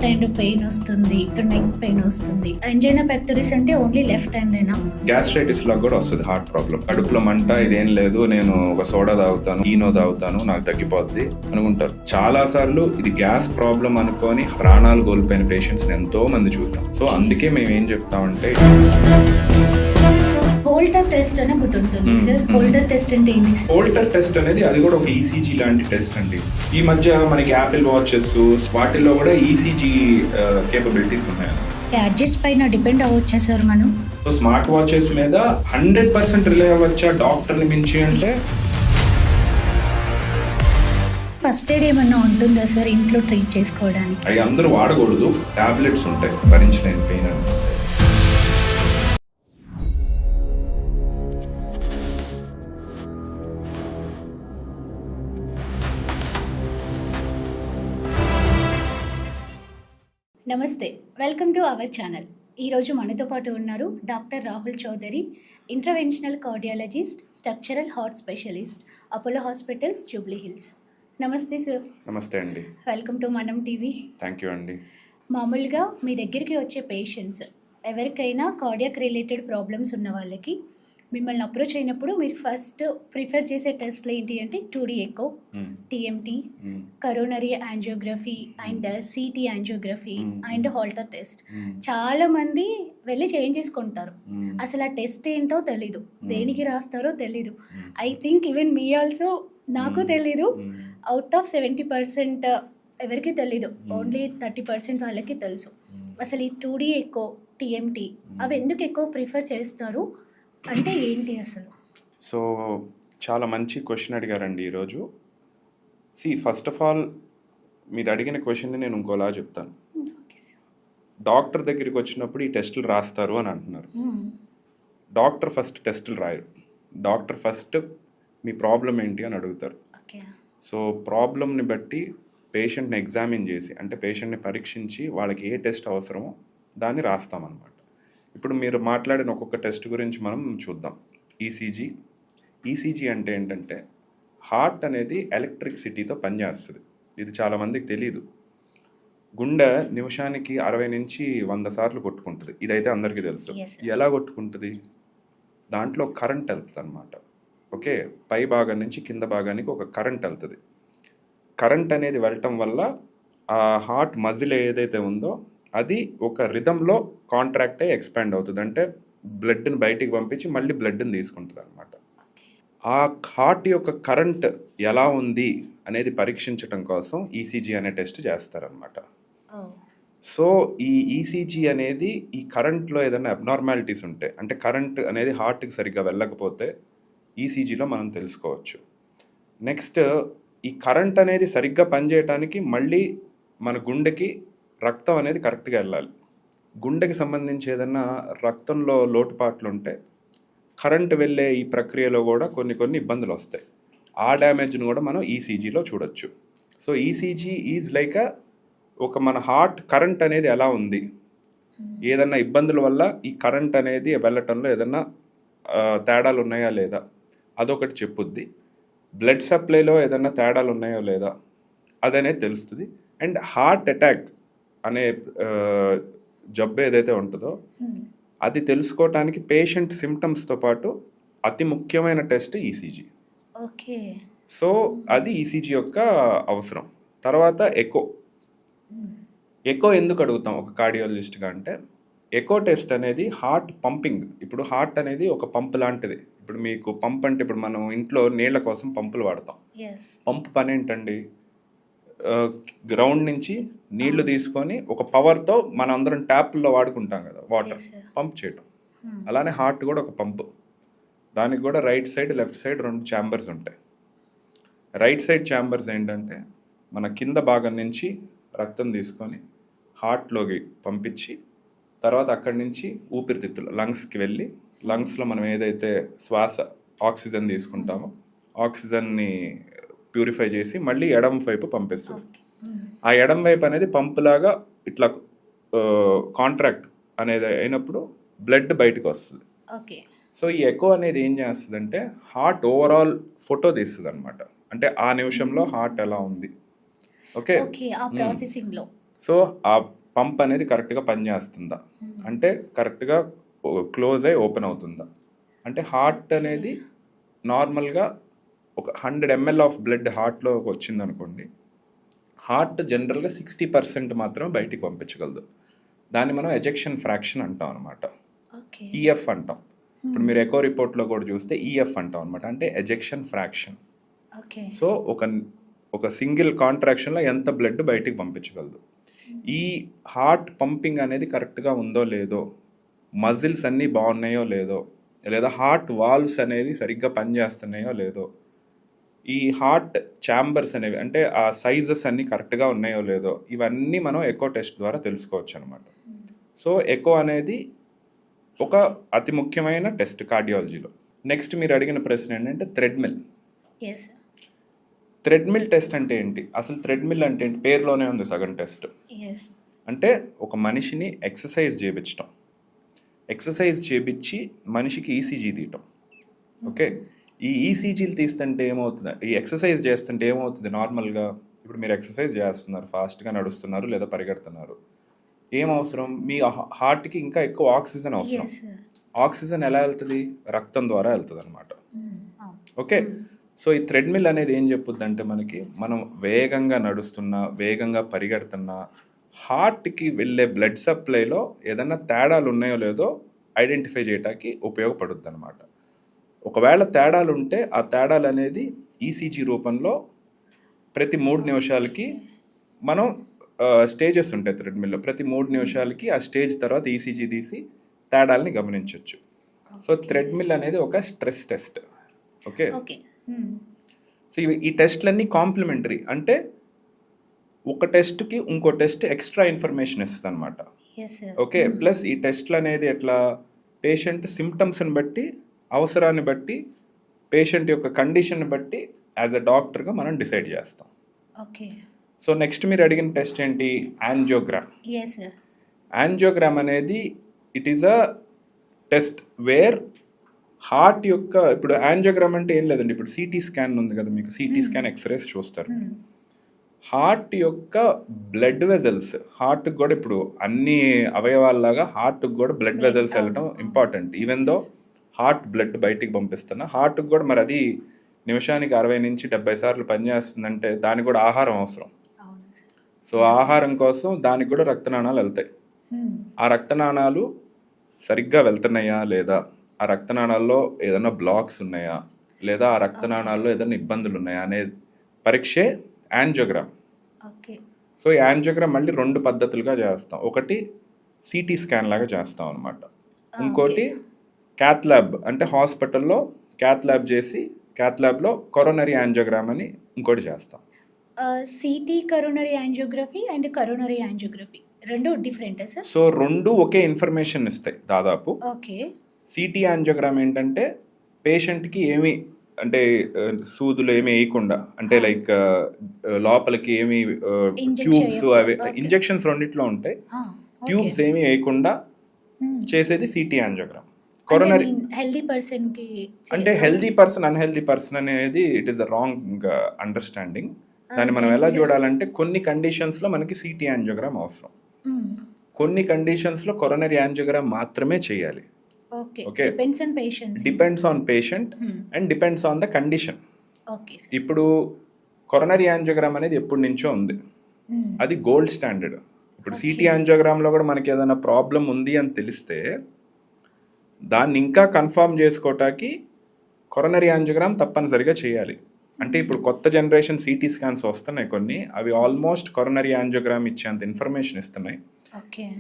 Left hand pain వస్తుంది, ఇక్కడ neck pain వస్తుంది. ఎంజైనా పెక్టోరిస్ అంటే ఓన్లీ లెఫ్ట్ హ్యాండేనా? గ్యాస్ట్రైటిస్ లాగా కూడా వస్తుంది హార్ట్ ప్రాబ్లం. కడుపులో మంట, ఇదేం లేదు, నేను ఒక సోడా తాగుతాను, ఈనో తాగుతాను, నాకు తగ్గిపోద్ది అనుకుంటారు. చాలా సార్లు ఇది గ్యాస్ ప్రాబ్లం అనుకొని ప్రాణాలు కోల్పోయిన పేషెంట్స్ ఎంతో మంది చూసాం. సో అందుకే మేము ఏం చెప్తామంటే హోల్టర్ టెస్ట్ అని ఒకటి ఉంటుంది సార్. హోల్టర్ టెస్ట్ అంటే ఏంటి? హోల్టర్ టెస్ట్ అనేది అది కూడా ఒక ఈసీజీ లాంటి టెస్ట్ అండి. ఈ మధ్య మనకి యాపిల్ వాచెస్ వాటిల్లో కూడా ఈసీజీ కేపబిలిటీస్ ఉన్నాయి. గ్యాడ్జెట్స్ పైన డిపెండ్ అవ్వచ్చా సార్ మనం? సో స్మార్ట్ వాచెస్ మీద 100% రిలే అవ్వచ్చా డాక్టర్ని మించి అంటే? ఫస్ట్ ఎయిడ్ ఏమన్నా ఉంటుందా సార్ ఇంట్లో ట్రీట్ చేసుకోవడానికి? అవి అందరూ వాడకూడదు. టాబ్లెట్స్ ఉంటాయి భరించలేని పెయిన్ అని. నమస్తే, వెల్కమ్ టు అవర్ ఛానల్. ఈరోజు మనతో పాటు ఉన్నారు doctor Rahul Chaudhary, interventional cardiologist, structural heart specialist, Apollo hospitals, Jubilee Hills. నమస్తే సార్. నమస్తే అండి. Welcome to Manam TV. Thank you అండి. మామూలుగా మీ దగ్గరికి వచ్చే పేషెంట్స్ ఎవరికైనా కార్డియాక్ రిలేటెడ్ ప్రాబ్లమ్స్ ఉన్న వాళ్ళకి మిమ్మల్ని అప్రోచ్ అయినప్పుడు మీరు ఫస్ట్ ప్రిఫర్ చేసే టెస్ట్లు ఏంటి అంటే 2D echo, TMT, coronary angiography and CT angiography and Holter test. చాలా మంది వెళ్ళి చేంజ్ చేసుకుంటారు. అసలు ఆ టెస్ట్ ఏంటో తెలీదు, దేనికి రాస్తారో తెలీదు. I think even me also, నాకు తెలీదు. అవుట్ ఆఫ్ 70% ఎవరికి తెలీదు, ఓన్లీ 30% వాళ్ళకి తెలుసు. అసలు ఈ 2D ఎకో, టీఎంటీ అవి ఎందుకు ఎక్కువ ప్రిఫర్ చేస్తారు అంటే ఏంటి అసలు? సో చాలా మంచి క్వశ్చన్ అడిగారండి ఈరోజు. ఫస్ట్ ఆఫ్ ఆల్ మీరు అడిగిన క్వశ్చన్ని నేను ఇంకోలా చెప్తాను. డాక్టర్ దగ్గరికి వచ్చినప్పుడు ఈ టెస్టులు రాస్తారు అని అంటున్నారు. డాక్టర్ ఫస్ట్ టెస్టులు రాయరు. డాక్టర్ ఫస్ట్ మీ ప్రాబ్లం ఏంటి అని అడుగుతారు. సో ప్రాబ్లమ్ని బట్టి పేషెంట్ని ఎగ్జామిన్ చేసి, అంటే పేషెంట్ని పరీక్షించి వాళ్ళకి ఏ టెస్ట్ అవసరమో దాన్ని రాస్తామన్నమాట. ఇప్పుడు మీరు మాట్లాడిన ఒక్కొక్క టెస్ట్ గురించి మనం చూద్దాం. ఈసీజీ అంటే ఏంటంటే హార్ట్ అనేది ఎలక్ట్రిసిటీతో పనిచేస్తుంది. ఇది చాలామందికి తెలియదు. గుండె నిమిషానికి 60 నుంచి 100 సార్లు కొట్టుకుంటుంది. ఇదైతే అందరికీ తెలుసు. ఎలా కొట్టుకుంటుంది? దాంట్లో కరెంట్ వెళ్తుంది అనమాట. ఓకే, పై భాగం నుంచి కింద భాగానికి ఒక కరెంట్ వెళ్తుంది. కరెంట్ అనేది వెళ్ళటం వల్ల ఆ హార్ట్ మజిల్ ఏదైతే ఉందో అది ఒక రిథంలో కాంట్రాక్ట్ అయ్యి ఎక్స్పాండ్ అవుతుంది. అంటే బ్లడ్ని బయటికి పంపించి మళ్ళీ బ్లడ్ని తీసుకుంటుంది అనమాట. ఆ హార్ట్ యొక్క కరెంట్ ఎలా ఉంది అనేది పరీక్షించడం కోసం ఈసీజీ అనే టెస్ట్ చేస్తారనమాట. సో ఈ ఈసీజీ అనేది ఈ కరెంట్లో ఏదైనా అబ్నార్మాలిటీస్ ఉంటే, అంటే కరెంట్ అనేది హార్ట్కి సరిగ్గా వెళ్ళకపోతే ఈసీజీలో మనం తెలుసుకోవచ్చు. నెక్స్ట్, ఈ కరెంట్ అనేది సరిగ్గా పనిచేయడానికి మళ్ళీ మన గుండెకి రక్తం అనేది కరెక్ట్గా వెళ్ళాలి. గుండెకి సంబంధించి ఏదైనా రక్తంలో లోటుపాట్లు ఉంటే కరెంట్ వెళ్ళే ఈ ప్రక్రియలో కూడా కొన్ని ఇబ్బందులు వస్తాయి. ఆ డ్యామేజ్ని కూడా మనం ఈసీజీలో చూడొచ్చు. సో ఈసీజీ ఈజ్ లైక్ ఒక మన హార్ట్ కరెంట్ అనేది ఎలా ఉంది, ఏదన్నా ఇబ్బందుల వల్ల ఈ కరెంట్ అనేది వెళ్ళటంలో ఏదన్నా తేడాలు ఉన్నాయా లేదా అదొకటి చెప్పుద్ది. బ్లడ్ సప్లైలో ఏదన్నా తేడాలు ఉన్నాయో లేదా అదనేది తెలుస్తుంది. అండ్ హార్ట్ అటాక్ అనే జబ్బు ఏదైతే ఉంటుందో అది తెలుసుకోవటానికి పేషెంట్ సిమ్టమ్స్తో పాటు అతి ముఖ్యమైన టెస్ట్ ఈసీజీ. ఓకే, సో అది ఈసీజీ యొక్క అవసరం. తర్వాత ఎకో ఎందుకు అడుగుతాం ఒక కార్డియాలజిస్ట్గా అంటే, ఎకో టెస్ట్ అనేది హార్ట్ పంపింగ్. ఇప్పుడు హార్ట్ అనేది ఒక పంప్ లాంటిది. ఇప్పుడు మీకు పంప్ అంటే ఇప్పుడు మనం ఇంట్లో నీళ్ల కోసం పంపులు వాడతాం. పంప్ పని ఏంటండి? గ్రౌండ్ నుంచి నీళ్లు తీసుకొని ఒక పవర్తో మనం అందరం ట్యాప్లో వాడుకుంటాం కదా వాటర్, పంప్ చేయటం. అలానే హార్ట్ కూడా ఒక పంపు. దానికి కూడా right side, left side 2 chambers ఉంటాయి. రైట్ సైడ్ ఛాంబర్స్ ఏంటంటే మన కింద భాగం నుంచి రక్తం తీసుకొని హార్ట్లోకి పంపించి తర్వాత అక్కడి నుంచి ఊపిరితిత్తులు లంగ్స్కి వెళ్ళి, లంగ్స్లో మనం ఏదైతే శ్వాస ఆక్సిజన్ తీసుకుంటామో ఆక్సిజన్ని ప్యూరిఫై చేసి మళ్ళీ ఎడమ వైపు పంపిస్తుంది. ఆ ఎడమ వైపు అనేది పంపులాగా ఇట్లా కాంట్రాక్ట్ అనేది అయినప్పుడు బ్లడ్ బయటకు వస్తుంది. సో ఈ ఎకో అనేది ఏం చేస్తుంది అంటే హార్ట్ ఓవరాల్ ఫోటో తీస్తుంది అనమాట. అంటే ఆ నిమిషంలో హార్ట్ ఎలా ఉంది. ఓకే, సో ఆ పంప్ అనేది కరెక్ట్గా పనిచేస్తుందా, అంటే కరెక్ట్గా క్లోజ్ అయి ఓపెన్ అవుతుందా, అంటే హార్ట్ అనేది నార్మల్గా ఒక 100 ml ఆఫ్ బ్లడ్ హార్ట్లో వచ్చిందనుకోండి, హార్ట్ జనరల్గా 60% మాత్రం బయటికి పంపించగలదు. దాన్ని మనం ఎజెక్షన్ ఫ్రాక్షన్ అంటాం అనమాట. ఓకే. ఈఎఫ్ అంటాం. ఇప్పుడు మీరు ఎకో రిపోర్ట్లో కూడా చూస్తే ఈఎఫ్ అంటాం అనమాట, అంటే ఎజెక్షన్ ఫ్రాక్షన్. ఓకే. సో ఒక సింగిల్ కాంట్రాక్షన్లో ఎంత బ్లడ్ బయటికి పంపించగలదు. ఈ హార్ట్ పంపింగ్ అనేది కరెక్ట్గా ఉందో లేదో, మజిల్స్ అన్నీ బాగున్నాయో లేదో, లేదా హార్ట్ వాల్వ్స్ అనేది సరిగ్గా పనిచేస్తున్నాయో లేదో, ఈ హార్ట్ ఛాంబర్స్ అనేవి అంటే ఆ సైజెస్ అన్నీ కరెక్ట్గా ఉన్నాయో లేదో, ఇవన్నీ మనం ఎకో టెస్ట్ ద్వారా తెలుసుకోవచ్చు అనమాట. సో ఎకో అనేది ఒక అతి ముఖ్యమైన టెస్ట్ కార్డియాలజీలో. నెక్స్ట్ మీరు అడిగిన ప్రశ్న ఏంటంటే థ్రెడ్మిల్. ఎస్. థ్రెడ్మిల్ టెస్ట్ అంటే ఏంటి, అసలు థ్రెడ్మిల్ అంటే ఏంటి, పేరులోనే ఉంది సగం టెస్ట్. ఎస్. అంటే ఒక మనిషిని ఎక్సర్సైజ్ చేయించటం, ఎక్సర్సైజ్ చేయించి మనిషికి ఈసీజీ తీయటం. ఓకే, ఈ ఈసీజీలు తీస్తుంటే ఏమవుతుంది, ఈ ఎక్సర్సైజ్ చేస్తుంటే ఏమవుతుంది, నార్మల్గా ఇప్పుడు మీరు ఎక్సర్సైజ్ చేస్తున్నారు, ఫాస్ట్గా నడుస్తున్నారు లేదా పరిగెడుతున్నారు, ఏం అవసరం, మీ హార్ట్కి ఇంకా ఎక్కువ ఆక్సిజన్ అవసరం. ఆక్సిజన్ ఎలా వెళ్తుంది, రక్తం ద్వారా వెళ్తుంది అనమాట. ఓకే, సో ఈ థ్రెడ్మిల్ అనేది ఏం చెప్పుద్ది అంటే మనకి, మనం వేగంగా నడుస్తున్నా వేగంగా పరిగెడుతున్నా హార్ట్కి వెళ్ళే బ్లడ్ సప్లైలో ఏదన్నా తేడాలు ఉన్నాయో లేదో ఐడెంటిఫై చేయడానికి ఉపయోగపడుద్ది అనమాట. ఒకవేళ తేడాలు ఉంటే ఆ తేడాలు అనేది ఈసీజీ రూపంలో ప్రతి 3 నిమిషాలకి మనం స్టేజెస్ ఉంటాయి థ్రెడ్మిల్లో, ప్రతి 3 నిమిషాలకి ఆ స్టేజ్ తర్వాత ఈసీజీ తీసి తేడాలని గమనించవచ్చు. సో థ్రెడ్మిల్ అనేది ఒక స్ట్రెస్ టెస్ట్. ఓకే, సో ఈ టెస్ట్లన్నీ కాంప్లిమెంటరీ, అంటే ఒక టెస్ట్కి ఇంకో టెస్ట్ ఎక్స్ట్రా ఇన్ఫర్మేషన్ ఇస్తుంది అనమాట. ఓకే, ప్లస్ ఈ టెస్ట్లు అనేది ఎట్లా, పేషెంట్ సిమ్టమ్స్ని బట్టి, అవసరాన్ని బట్టి, పేషెంట్ యొక్క కండిషన్ని బట్టి యాజ్ అ డాక్టర్గా మనం డిసైడ్ చేస్తాం. ఓకే. సో నెక్స్ట్ మీరు అడిగిన టెస్ట్ ఏంటి, యాంజియోగ్రామ్. యాంజియోగ్రామ్ అనేది it is a test where heart యొక్క, ఇప్పుడు యాంజియోగ్రామ్ అంటే ఏం లేదండి, ఇప్పుడు సిటీ స్కాన్ ఉంది కదా మీకు, సిటీ స్కాన్ ఎక్స్రేస్ చూస్తారు. హార్ట్ యొక్క బ్లడ్ వెజల్స్, హార్ట్కి కూడా ఇప్పుడు అన్ని అవయవాల్లాగా హార్ట్కి కూడా బ్లడ్ వెజల్స్ వెళ్ళడం important. Even though heart blood బయటికి పంపిస్తున్నా, హార్ట్కి కూడా మరి అది నిమిషానికి 60 నుంచి 70 సార్లు పనిచేస్తుందంటే దానికి కూడా ఆహారం అవసరం. సో ఆహారం కోసం దానికి కూడా రక్తనాళాలు వెళ్తాయి. ఆ రక్తనాళాలు సరిగ్గా వెళ్తున్నాయా లేదా, ఆ రక్తనాళాల్లో ఏదైనా బ్లాక్స్ ఉన్నాయా లేదా, ఆ రక్తనాళాల్లో ఏదైనా ఇబ్బందులు ఉన్నాయా అనే పరీక్షే యాంజియోగ్రామ్. సో ఈ యాంజియోగ్రామ్ మళ్ళీ 2 పద్ధతులుగా చేస్తాం. ఒకటి సిటీ స్కాన్ లాగా చేస్తాం అనమాట, ఇంకోటి క్యాత్ ల్యాబ్, అంటే హాస్పిటల్లో క్యాత్ ల్యాబ్ చేసి క్యాత్ ల్యాబ్లో కొరోనరీ యాంజియోగ్రామ్ అని ఇంకోటి చేస్తాం. City coronary angiography and coronary angiography రెండు డిఫరెంట్ సార్? సో 2 ఒకే ఇన్ఫర్మేషన్ ఇస్తాయి దాదాపు. ఓకే. సిటీ యాంజియోగ్రామ్ ఏంటంటే పేషెంట్కి ఏమి అంటే సూదులు ఏమి వేయకుండా, అంటే లైక్ లోపలికి ఏమి ట్యూబ్స్ అవి ఇంజెక్షన్స్ రెండిట్లో ఉంటాయి, ట్యూబ్స్ ఏమి వేయకుండా చేసేది city angiogram. Coronary healthy person కి, అంటే హెల్దీ పర్సన్ అన్హెల్దీ పర్సన్ అనేది it is the wrong understanding. దాన్ని మనం ఎలా చూడాలంటే, కొన్ని కండిషన్స్లో మనకి సిటీ యాంజియోగ్రామ్ అవసరం, కొన్ని కండిషన్స్లో కొరోనరీ యాంజియోగ్రామ్ మాత్రమే చేయాలి. Okay, depends on patient and depends on the condition. ఇప్పుడు కొరోనరీ యాంజియోగ్రామ్ అనేది ఎప్పటి నుంచో ఉంది, అది గోల్డ్ స్టాండర్డ్. ఇప్పుడు సిటీ యాంజియోగ్రామ్లో కూడా మనకి ఏదైనా ప్రాబ్లం ఉంది అని తెలిస్తే దాన్ని ఇంకా కన్ఫర్మ్ చేసుకోవటానికి కొరోనరీ యాంజియోగ్రామ్ తప్పనిసరిగా చేయాలి. అంటే ఇప్పుడు కొత్త జనరేషన్ సిటీ స్కాన్స్ వస్తున్నాయి కొన్ని, అవి ఆల్మోస్ట్ కొరోనరీ యాంజియోగ్రామ్ ఇచ్చేంత ఇన్ఫర్మేషన్ ఇస్తున్నాయి.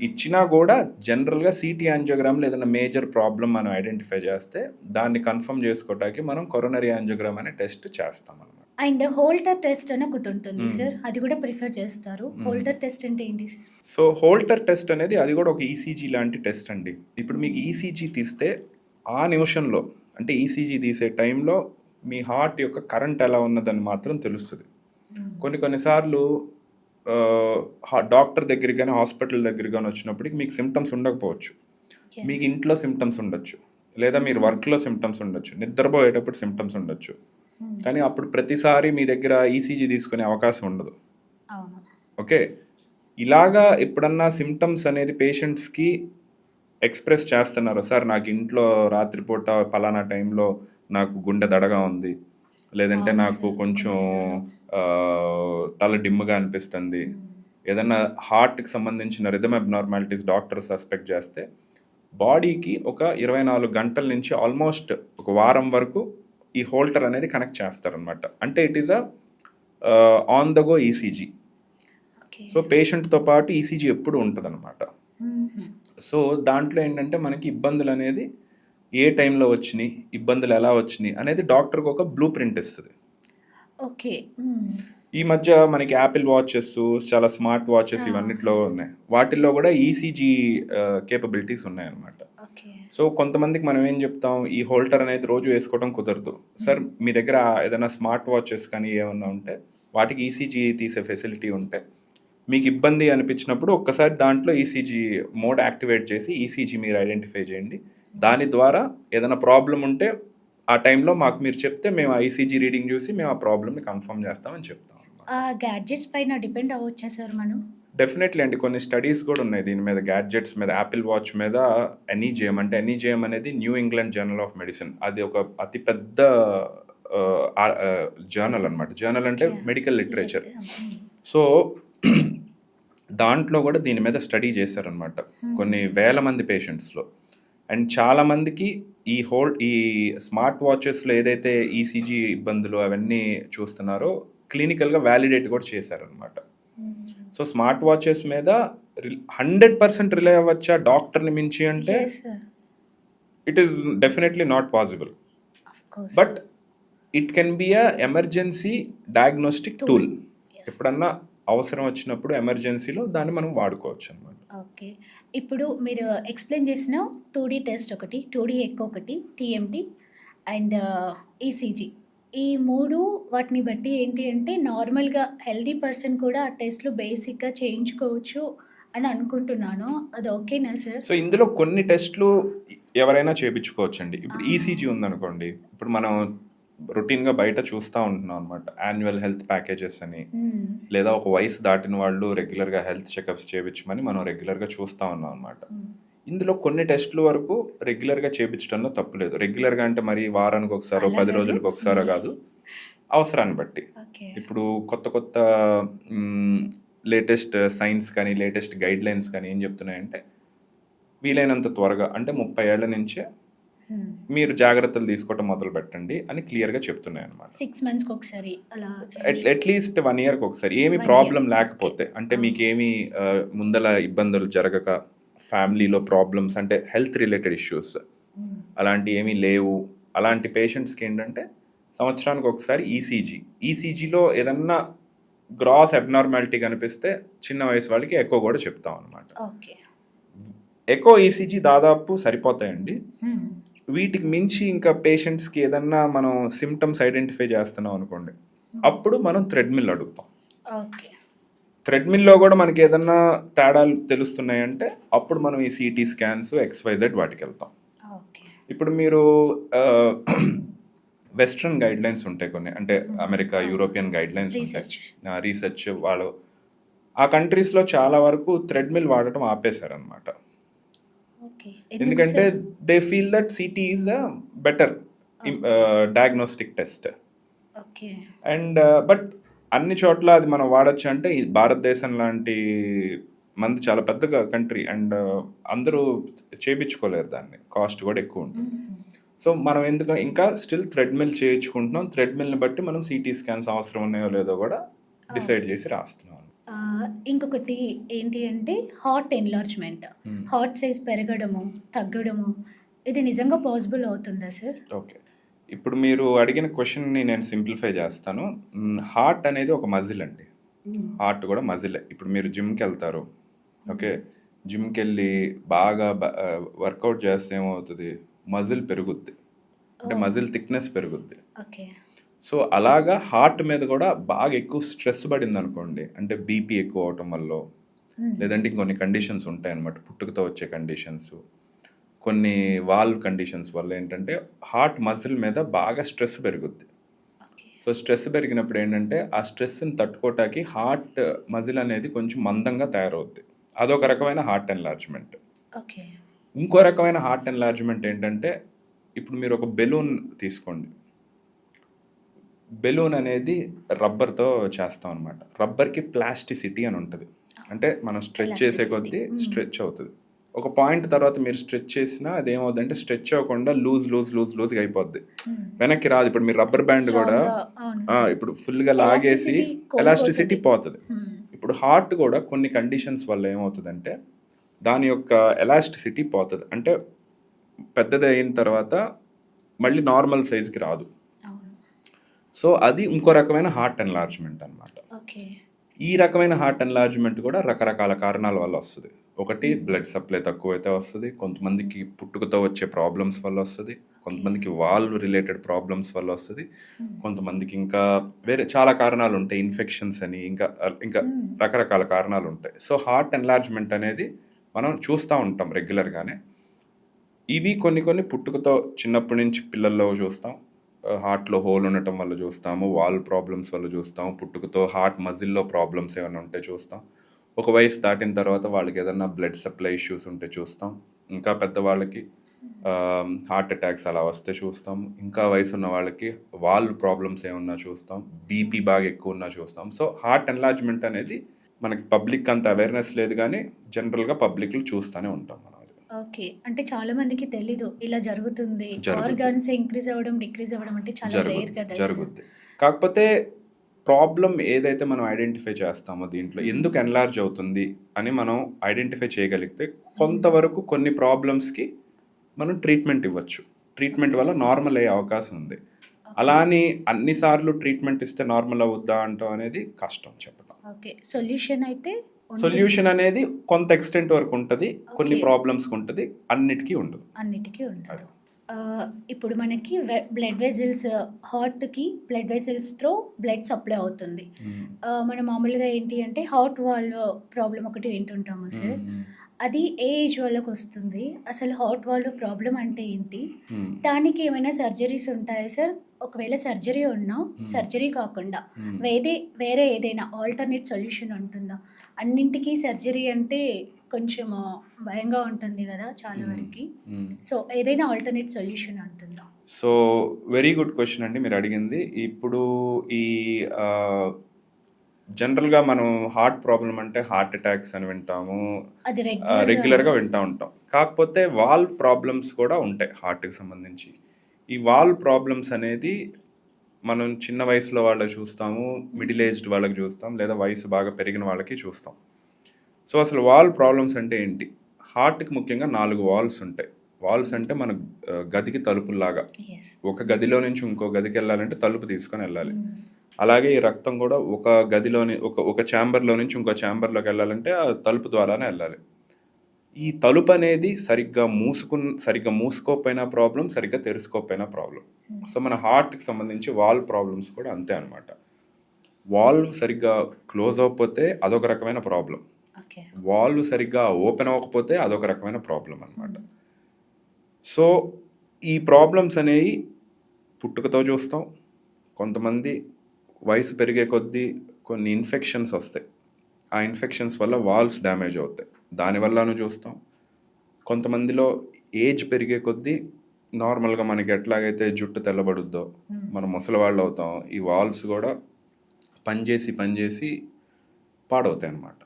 ఇచ్చినా కూడా జనరల్గా సిటీ యాంజియోగ్రామ్లో ఏదైనా మేజర్ ప్రాబ్లం మనం ఐడెంటిఫై చేస్తే దాన్ని కన్ఫర్మ్ చేసుకోవడానికి మనం కొరోనరీ యాంజియోగ్రామ్ అనే టెస్ట్ చేస్తాం అన్నమాట. అండ్ హోల్టర్ టెస్ట్ అని ఒకటి ఉంటుంది సార్, అది కూడా ప్రిఫర్ చేస్తారు. హోల్టర్ టెస్ట్ అంటే ఏంటి సార్? సో హోల్టర్ టెస్ట్ అనేది అది కూడా ఒక ఈసీజీ లాంటి టెస్ట్ అండి. ఇప్పుడు మీకు ఈసీజీ తీస్తే ఆ నిమిషంలో, అంటే ఈసీజీ తీసే టైంలో మీ హార్ట్ యొక్క కరెంట్ ఎలా ఉన్నదని మాత్రం తెలుస్తుంది. కొన్నిసార్లు డాక్టర్ దగ్గరికి కానీ హాస్పిటల్ దగ్గరికి కానీ వచ్చినప్పటికి మీకు సిమ్టమ్స్ ఉండకపోవచ్చు, మీకు ఇంట్లో సిమ్టమ్స్ ఉండొచ్చు, లేదా మీరు వర్క్లో సిమ్టమ్స్ ఉండొచ్చు, నిద్రపోయేటప్పుడు సిమ్టమ్స్ ఉండొచ్చు. కానీ అప్పుడు ప్రతిసారి మీ దగ్గర ఈసీజీ తీసుకునే అవకాశం ఉండదు. ఓకే, ఇలాగా ఎప్పుడన్నా సిమ్టమ్స్ అనేది పేషెంట్స్కి ఎక్స్ప్రెస్ చేస్తున్నారు, సార్ నాకు ఇంట్లో రాత్రిపూట పలానా టైంలో నాకు గుండె దడగా ఉంది, లేదంటే అవును నాకు సార్. కొంచెం ఉంది సార్. తల డిమ్గా అనిపిస్తుంది, ఏదన్నా హార్ట్కి సంబంధించిన రిథమ్ అబ్నార్మాలిటీస్ డాక్టర్ సస్పెక్ట్ చేస్తే బాడీకి ఒక 24 గంటల నుంచి ఆల్మోస్ట్ ఒక వారం వరకు ఈ హోల్టర్ అనేది కనెక్ట్ చేస్తారనమాట. అంటే it is on the go ECG. Okay. So పేషెంట్తో పాటు ఈసీజీ ఎప్పుడు ఉంటుందన్నమాట. మ్మ్. సో దాంట్లో ఏంటంటే మనకి ఇబ్బందులు అనేది ఏ టైంలో వచ్చినాయి, ఇబ్బందులు ఎలా వచ్చినాయి అనేది డాక్టర్కి ఒక బ్లూ ప్రింట్ ఇస్తుంది. ఓకే. ఈ మధ్య మనకి యాపిల్ వాచెస్, చాలా స్మార్ట్ వాచెస్ ఇవన్నిట్లో ఉన్నాయి. వాటిల్లో కూడా ఈసీజీ కేపబిలిటీస్ ఉన్నాయన్నమాట. ఓకే. సో కొంతమందికి మనం ఏం చెప్తాం, ఈ హోల్టర్ అనేది రోజు వేసుకోవడం కుదరదు సార్, మీ దగ్గర ఏదైనా స్మార్ట్ వాచెస్ కానీ ఏమన్నా ఉంటే వాటికి ఈసీజీ తీసే ఫెసిలిటీ ఉంటే మీకు ఇబ్బంది అనిపించినప్పుడు ఒక్కసారి దాంట్లో ఈసీజీ మోడ్ యాక్టివేట్ చేసి ఈసీజీ మీరు ఐడెంటిఫై చేయండి. దాని ద్వారా ఏదైనా ప్రాబ్లం ఉంటే ఆ టైంలో మాకు మీరు చెప్తే మేము ఐసీజీ రీడింగ్ చూసి మేము ఆ ప్రాబ్లమ్ని కన్ఫర్మ్ చేస్తామని చెప్తాం. ఆ గ్యాడ్జెట్స్ పైన డిపెండ్ అవ్వచ్చా సార్ మనం? డెఫినెట్లీ అండి, కొన్ని స్టడీస్ కూడా ఉన్నాయి దీని మీద, గ్యాడ్జెట్స్ మీద. యాపిల్ వాచ్ మీద ఎన్ఈజేఎం, అంటే ఎన్ఈజేఎం అనేది new England journal of medicine, అది ఒక అతిపెద్ద జర్నల్ అనమాట. జర్నల్ అంటే మెడికల్ లిటరేచర్. సో దాంట్లో కూడా దీని మీద స్టడీ చేశారనమాట కొన్ని వేల మంది పేషెంట్స్లో. అండ్ చాలామందికి ఈ స్మార్ట్ వాచెస్లో ఏదైతే ఈసీజీ ఇబ్బందులు అవన్నీ చూస్తున్నారో క్లినికల్గా వ్యాలిడేట్ కూడా చేశారనమాట. సో స్మార్ట్ వాచెస్ మీద 100% రిలే అవ్వచ్చా డాక్టర్ని మించి అంటే it is definitely not possible. But it can be a emergency diagnostic tool. ఎప్పుడన్నా అవసరం వచ్చినప్పుడు ఎమర్జెన్సీలో దాన్ని మనం వాడుకోవచ్చు అనమాట. ఓకే. ఇప్పుడు మీరు ఎక్స్ప్లెయిన్ చేసిన 2D టెస్ట్ ఒకటి, 2D ఎకో ఒకటి, టీఎంటీ అండ్ ఈసీజీ, ఈ 3 వాటిని బట్టి ఏంటి అంటే నార్మల్గా హెల్దీ పర్సన్ కూడా ఆ టెస్ట్లు బేసిక్గా చేయించుకోవచ్చు అని అనుకుంటున్నాను. అది ఓకేనా సార్? సో ఇందులో కొన్ని టెస్ట్లు ఎవరైనా చేయించుకోవచ్చండి. ఇప్పుడు ఈసీజీ ఉందనుకోండి, ఇప్పుడు మనం రొటీన్గా బయట చూస్తూ ఉంటున్నాం అనమాట, యాన్యువల్ హెల్త్ ప్యాకేజెస్ అని, లేదా ఒక వయసు దాటిన వాళ్ళు రెగ్యులర్గా హెల్త్ చెకప్స్ చేయించమని మనం రెగ్యులర్గా చూస్తూ ఉన్నాం అనమాట. ఇందులో కొన్ని టెస్టుల వరకు రెగ్యులర్గా చేయించడంలో తప్పులేదు. రెగ్యులర్గా అంటే మరి వారానికి ఒకసారో 10 రోజులకు ఒకసారో కాదు, అవసరాన్ని బట్టి. ఇప్పుడు కొత్త లేటెస్ట్ సైన్స్ కానీ లేటెస్ట్ గైడ్ లైన్స్ కానీ ఏం చెప్తున్నాయంటే వీలైనంత త్వరగా, అంటే 30 ఏళ్ల నుంచే మీరు జాగ్రత్తలు తీసుకోవటం మొదలు పెట్టండి అని క్లియర్గా చెప్తున్నాయి అనమాట. 6 మంత్స్కి ఒకసారి అలా అట్లీస్ట్ 1 ఇయర్కి ఒకసారి, ఏమి ప్రాబ్లం లేకపోతే, అంటే మీకేమి ముందల ఇబ్బందులు జరగక, ఫ్యామిలీలో ప్రాబ్లమ్స్ అంటే హెల్త్ రిలేటెడ్ ఇష్యూస్ అలాంటి ఏమీ లేవు, అలాంటి పేషెంట్స్కి ఏంటంటే సంవత్సరానికి ఒకసారి ఈసీజీలో ఏదన్నా గ్రాస్ అబ్నార్మాలిటీ కనిపిస్తే చిన్న వయసు వాళ్ళకి ఎకో కూడా చెప్తాం అనమాట. ఎకో ఈసీజీ దాదాపు సరిపోతాయండి. వీటికి మించి ఇంకా పేషెంట్స్కి ఏదన్నా మనం సిమ్టమ్స్ ఐడెంటిఫై చేస్తున్నాం అనుకోండి, అప్పుడు మనం థ్రెడ్మిల్ అడుగుతాం. థ్రెడ్మిల్లో కూడా మనకి ఏదన్నా తేడాలు తెలుస్తున్నాయంటే అప్పుడు మనం ఈ సిటీ స్కాన్స్ XYZ వాటికి వెళ్తాం. ఇప్పుడు మీరు వెస్ట్రన్ గైడ్ లైన్స్ ఉంటాయి కొన్ని, అంటే అమెరికా, యూరోపియన్ గైడ్ లైన్స్ ఉంటాయి, రీసెర్చ్ వాళ్ళు ఆ కంట్రీస్లో చాలా వరకు థ్రెడ్మిల్ వాడటం ఆపేశారనమాట. ఎందుకంటే they feel that city is a better diagnostic test. And but అన్ని చోట్ల అది మనం వాడచ్చు అంటే భారతదేశం లాంటి మంది చాలా పెద్దగా కంట్రీ, అండ్ అందరూ చేయించుకోలేరు దాన్ని, కాస్ట్ కూడా ఎక్కువ ఉంటుంది. సో మనం ఎందుకు ఇంకా స్టిల్ థ్రెడ్మిల్ చేయించుకుంటున్నాం. థ్రెడ్మిల్ని బట్టి మనం సిటీ స్కాన్స్ అవసరం ఉన్నాయో లేదో కూడా డిసైడ్ చేసి రాస్తున్నాం. ఇంకొకటి ఏంటి అంటే హార్ట్ ఎన్లార్జ్మెంట్, హార్ట్ సైజ్ పెరగడము తగ్గడము, ఇది నిజంగా పాసిబుల్ అవుతుందా సార్? ఓకే, ఇప్పుడు మీరు అడిగిన క్వశ్చన్ని నేను సింప్లిఫై చేస్తాను. హార్ట్ అనేది ఒక మజిల్ అండి, హార్ట్ కూడా మజిలే. ఇప్పుడు మీరు జిమ్కి వెళ్తారు, ఓకే, జిమ్కి వెళ్ళి బాగా వర్కౌట్ చేస్తే ఏమవుతుంది, మజిల్ పెరుగుద్ది, అంటే మజిల్ థిక్నెస్ పెరుగుద్ది. సో అలాగా హార్ట్ మీద కూడా బాగా ఎక్కువ స్ట్రెస్ పడింది అనుకోండి, అంటే బీపీ ఎక్కువ అవటం వల్ల, లేదంటే ఇంకొన్ని కండిషన్స్ ఉంటాయి అన్నమాట, పుట్టుకతో వచ్చే కండిషన్స్, కొన్ని వాల్వ్ కండిషన్స్ వల్ల ఏంటంటే హార్ట్ మజిల్ మీద బాగా స్ట్రెస్ పెరుగుద్ది. సో స్ట్రెస్ పెరిగినప్పుడు ఏంటంటే ఆ స్ట్రెస్ని తట్టుకోవటానికి హార్ట్ మజిల్ అనేది కొంచెం మందంగా తయారవుద్ది. అదొక రకమైన హార్ట్ ఎన్లార్జ్మెంట్. ఓకే. ఇంకో రకమైన హార్ట్ ఎన్లార్జ్మెంట్ ఏంటంటే, ఇప్పుడు మీరు ఒక బెలూన్ తీసుకోండి. బెలూన్ అనేది రబ్బర్తో చేస్తాం అనమాట. రబ్బర్కి ప్లాస్టిసిటీ అని ఉంటుంది. అంటే మనం స్ట్రెచ్ చేసే కొద్దీ స్ట్రెచ్ అవుతుంది. ఒక పాయింట్ తర్వాత మీరు స్ట్రెచ్ చేసినా అదేమవుతుందంటే స్ట్రెచ్ అవ్వకుండా లూజ్గా అయిపోద్ది. వెనక్కి రాదు. ఇప్పుడు మీరు రబ్బర్ బ్యాండ్ కూడా ఇప్పుడు ఫుల్గా లాగేసి ఎలాస్టిసిటీ పోతుంది. ఇప్పుడు హార్ట్ కూడా కొన్ని కండిషన్స్ వల్ల ఏమవుతుందంటే దాని యొక్క ఎలాస్టిసిటీ పోతుంది. అంటే పెద్దది అయిన తర్వాత మళ్ళీ నార్మల్ సైజ్కి రాదు. సో అది ఇంకో రకమైన హార్ట్ ఎన్లార్జ్మెంట్ అనమాట. ఈ రకమైన హార్ట్ ఎన్లార్జ్మెంట్ కూడా రకరకాల కారణాల వల్ల వస్తుంది. ఒకటి బ్లడ్ సప్లై తక్కువైతే వస్తుంది, కొంతమందికి పుట్టుకతో వచ్చే ప్రాబ్లమ్స్ వల్ల వస్తుంది, కొంతమందికి వాల్వ్ రిలేటెడ్ ప్రాబ్లమ్స్ వల్ల వస్తుంది, కొంతమందికి ఇంకా వేరే చాలా కారణాలు ఉంటాయి, ఇన్ఫెక్షన్స్ అని ఇంకా ఇంకా రకరకాల కారణాలు ఉంటాయి. సో హార్ట్ ఎన్లార్జ్మెంట్ అనేది మనం చూస్తూ ఉంటాం రెగ్యులర్గానే. ఇవి కొన్ని పుట్టుకతో చిన్నప్పటి నుంచి పిల్లల్లో చూస్తాం. హార్ట్లో హోల్ ఉండటం వల్ల చూస్తాము, వాల్ ప్రాబ్లమ్స్ వల్ల చూస్తాం, పుట్టుకతో హార్ట్ మజిల్లో ప్రాబ్లమ్స్ ఏమైనా ఉంటే చూస్తాం. ఒక వయసు దాటిన తర్వాత వాళ్ళకి ఏదైనా బ్లడ్ సప్లై ఇష్యూస్ ఉంటే చూస్తాం. ఇంకా పెద్దవాళ్ళకి హార్ట్ అటాక్స్ అలా వస్తే చూస్తాం. ఇంకా వయసు ఉన్న వాళ్ళకి వాల్వ్ ప్రాబ్లమ్స్ ఏమన్నా చూస్తాం, బీపీ బాగా ఎక్కువ ఉన్నా చూస్తాం. సో హార్ట్ ఎన్లార్జ్మెంట్ అనేది మనకి పబ్లిక్ అంత అవేర్నెస్ లేదు, కానీ జనరల్గా పబ్లిక్లో చూస్తూనే ఉంటాం మనం. ఓకే. అంటే చాలా మందికి తెలీదు ఇలా జరుగుతుంది. ఆర్గాన్స్ ఇంక్రీజ్ అవ్వడం, డిక్రీజ్ అవ్వడం అంటే చాలా రేర్ కదా. జరుగుద్ది. కాకపోతే ప్రాబ్లం ఏదైతే మనం ఐడెంటిఫై చేస్తామో దీంట్లో ఎందుకు ఎన్లార్జ్ అవుతుంది అని మనం ఐడెంటిఫై చేయగలిగితే కొంతవరకు కొన్ని ప్రాబ్లమ్స్కి మనం ట్రీట్మెంట్ ఇవ్వచ్చు. ట్రీట్మెంట్ వల్ల నార్మల్ అయ్యే అవకాశం ఉంది. అలా అని అన్నిసార్లు ట్రీట్మెంట్ ఇస్తే నార్మల్ అవుద్దా అంటాం అనేది కష్టం చెప్పడం. ఓకే. సొల్యూషన్ అనేది కొంత ఎక్స్టెంట్ వరకు ఉంటుంది, కొన్ని ప్రాబ్లమ్స్కి ఉంటుంది, అన్నిటికీ ఉండదు. ఇప్పుడు మనకి బ్లడ్ వెజల్స్, హార్ట్కి blood vessels throw blood supply అవుతుంది. మనం మామూలుగా ఏంటి అంటే హార్ట్ వాల్వ్ ప్రాబ్లం ఒకటి వింటుంటాము సార్. అది ఏ ఏజ్ వాళ్ళకి వస్తుంది? అసలు హార్ట్ వాల్వ్ ప్రాబ్లం అంటే ఏంటి? దానికి ఏమైనా సర్జరీస్ ఉంటాయా సార్? ఒకవేళ సర్జరీ ఉన్నా సర్జరీ కాకుండా వేరే ఏదైనా ఆల్టర్నేట్ సొల్యూషన్ ఉంటుందా? అన్నింటికీ సర్జరీ అంటే కొంచెం భయంగా ఉంటుంది కదా చాలా వరకు. సో ఏదైనా ఆల్టర్నేట్ సొల్యూషన్ ఉంటుందా? సో వెరీ గుడ్ క్వశ్చన్ అండి మీరు అడిగింది. ఇప్పుడు ఈ జనరల్గా మనం హార్ట్ ప్రాబ్లం అంటే హార్ట్ అటాక్స్ అని వింటాము, రెగ్యులర్గా వింటూ ఉంటాం. కాకపోతే వాల్వ్ ప్రాబ్లమ్స్ కూడా ఉంటాయి హార్ట్కి సంబంధించి. ఈ వాల్వ్ ప్రాబ్లమ్స్ అనేది మనం చిన్న వయసులో వాళ్ళకి చూస్తాము, మిడిల్ ఏజ్డ్ వాళ్ళకి చూస్తాం, లేదా వయసు బాగా పెరిగిన వాళ్ళకి చూస్తాం. సో అసలు వాల్వ్ ప్రాబ్లమ్స్ అంటే ఏంటి? హార్ట్కి ముఖ్యంగా 4 వాల్వ్స్ ఉంటాయి. వాల్వ్స్ అంటే మన గదికి తలుపుల్లాగా. ఒక గదిలో నుంచి ఇంకో గదికి వెళ్ళాలంటే తలుపు తీసుకొని వెళ్ళాలి. అలాగే ఈ రక్తం కూడా ఒక గదిలోని ఒక ఛాంబర్లో నుంచి ఇంకో ఛాంబర్లోకి వెళ్ళాలంటే ఆ తలుపు ద్వారానే వెళ్ళాలి. ఈ తలుపు అనేది సరిగ్గా మూసుకోకపోయినా ప్రాబ్లం, సరిగ్గా తెరుచుకోకపోయినా ప్రాబ్లం. సో మన హార్ట్కి సంబంధించి వాల్వ్ ప్రాబ్లమ్స్ కూడా అంతే అనమాట. వాల్వ్ సరిగ్గా క్లోజ్ అవ్వకపోతే అదొక రకమైన ప్రాబ్లం, వాల్వ్ సరిగ్గా ఓపెన్ అవ్వకపోతే అదొక రకమైన ప్రాబ్లం అనమాట. సో ఈ ప్రాబ్లమ్స్ అనేవి పుట్టుకతో చూస్తాం. కొంతమంది వయసు పెరిగే కొద్దీ కొన్ని ఇన్ఫెక్షన్స్ వస్తాయి, ఆ ఇన్ఫెక్షన్స్ వల్ల వాల్వ్స్ డ్యామేజ్ అవుతాయి, దానివల్లనూ చూస్తాం. కొంతమందిలో ఏజ్ పెరిగే కొద్దీ నార్మల్గా మనకి ఎట్లాగైతే జుట్టు తెల్లబడుద్దో మనం ముసలివాళ్ళు అవుతాం, ఈ వాల్వ్స్ కూడా పనిచేసి పాడవుతాయి అన్నమాట.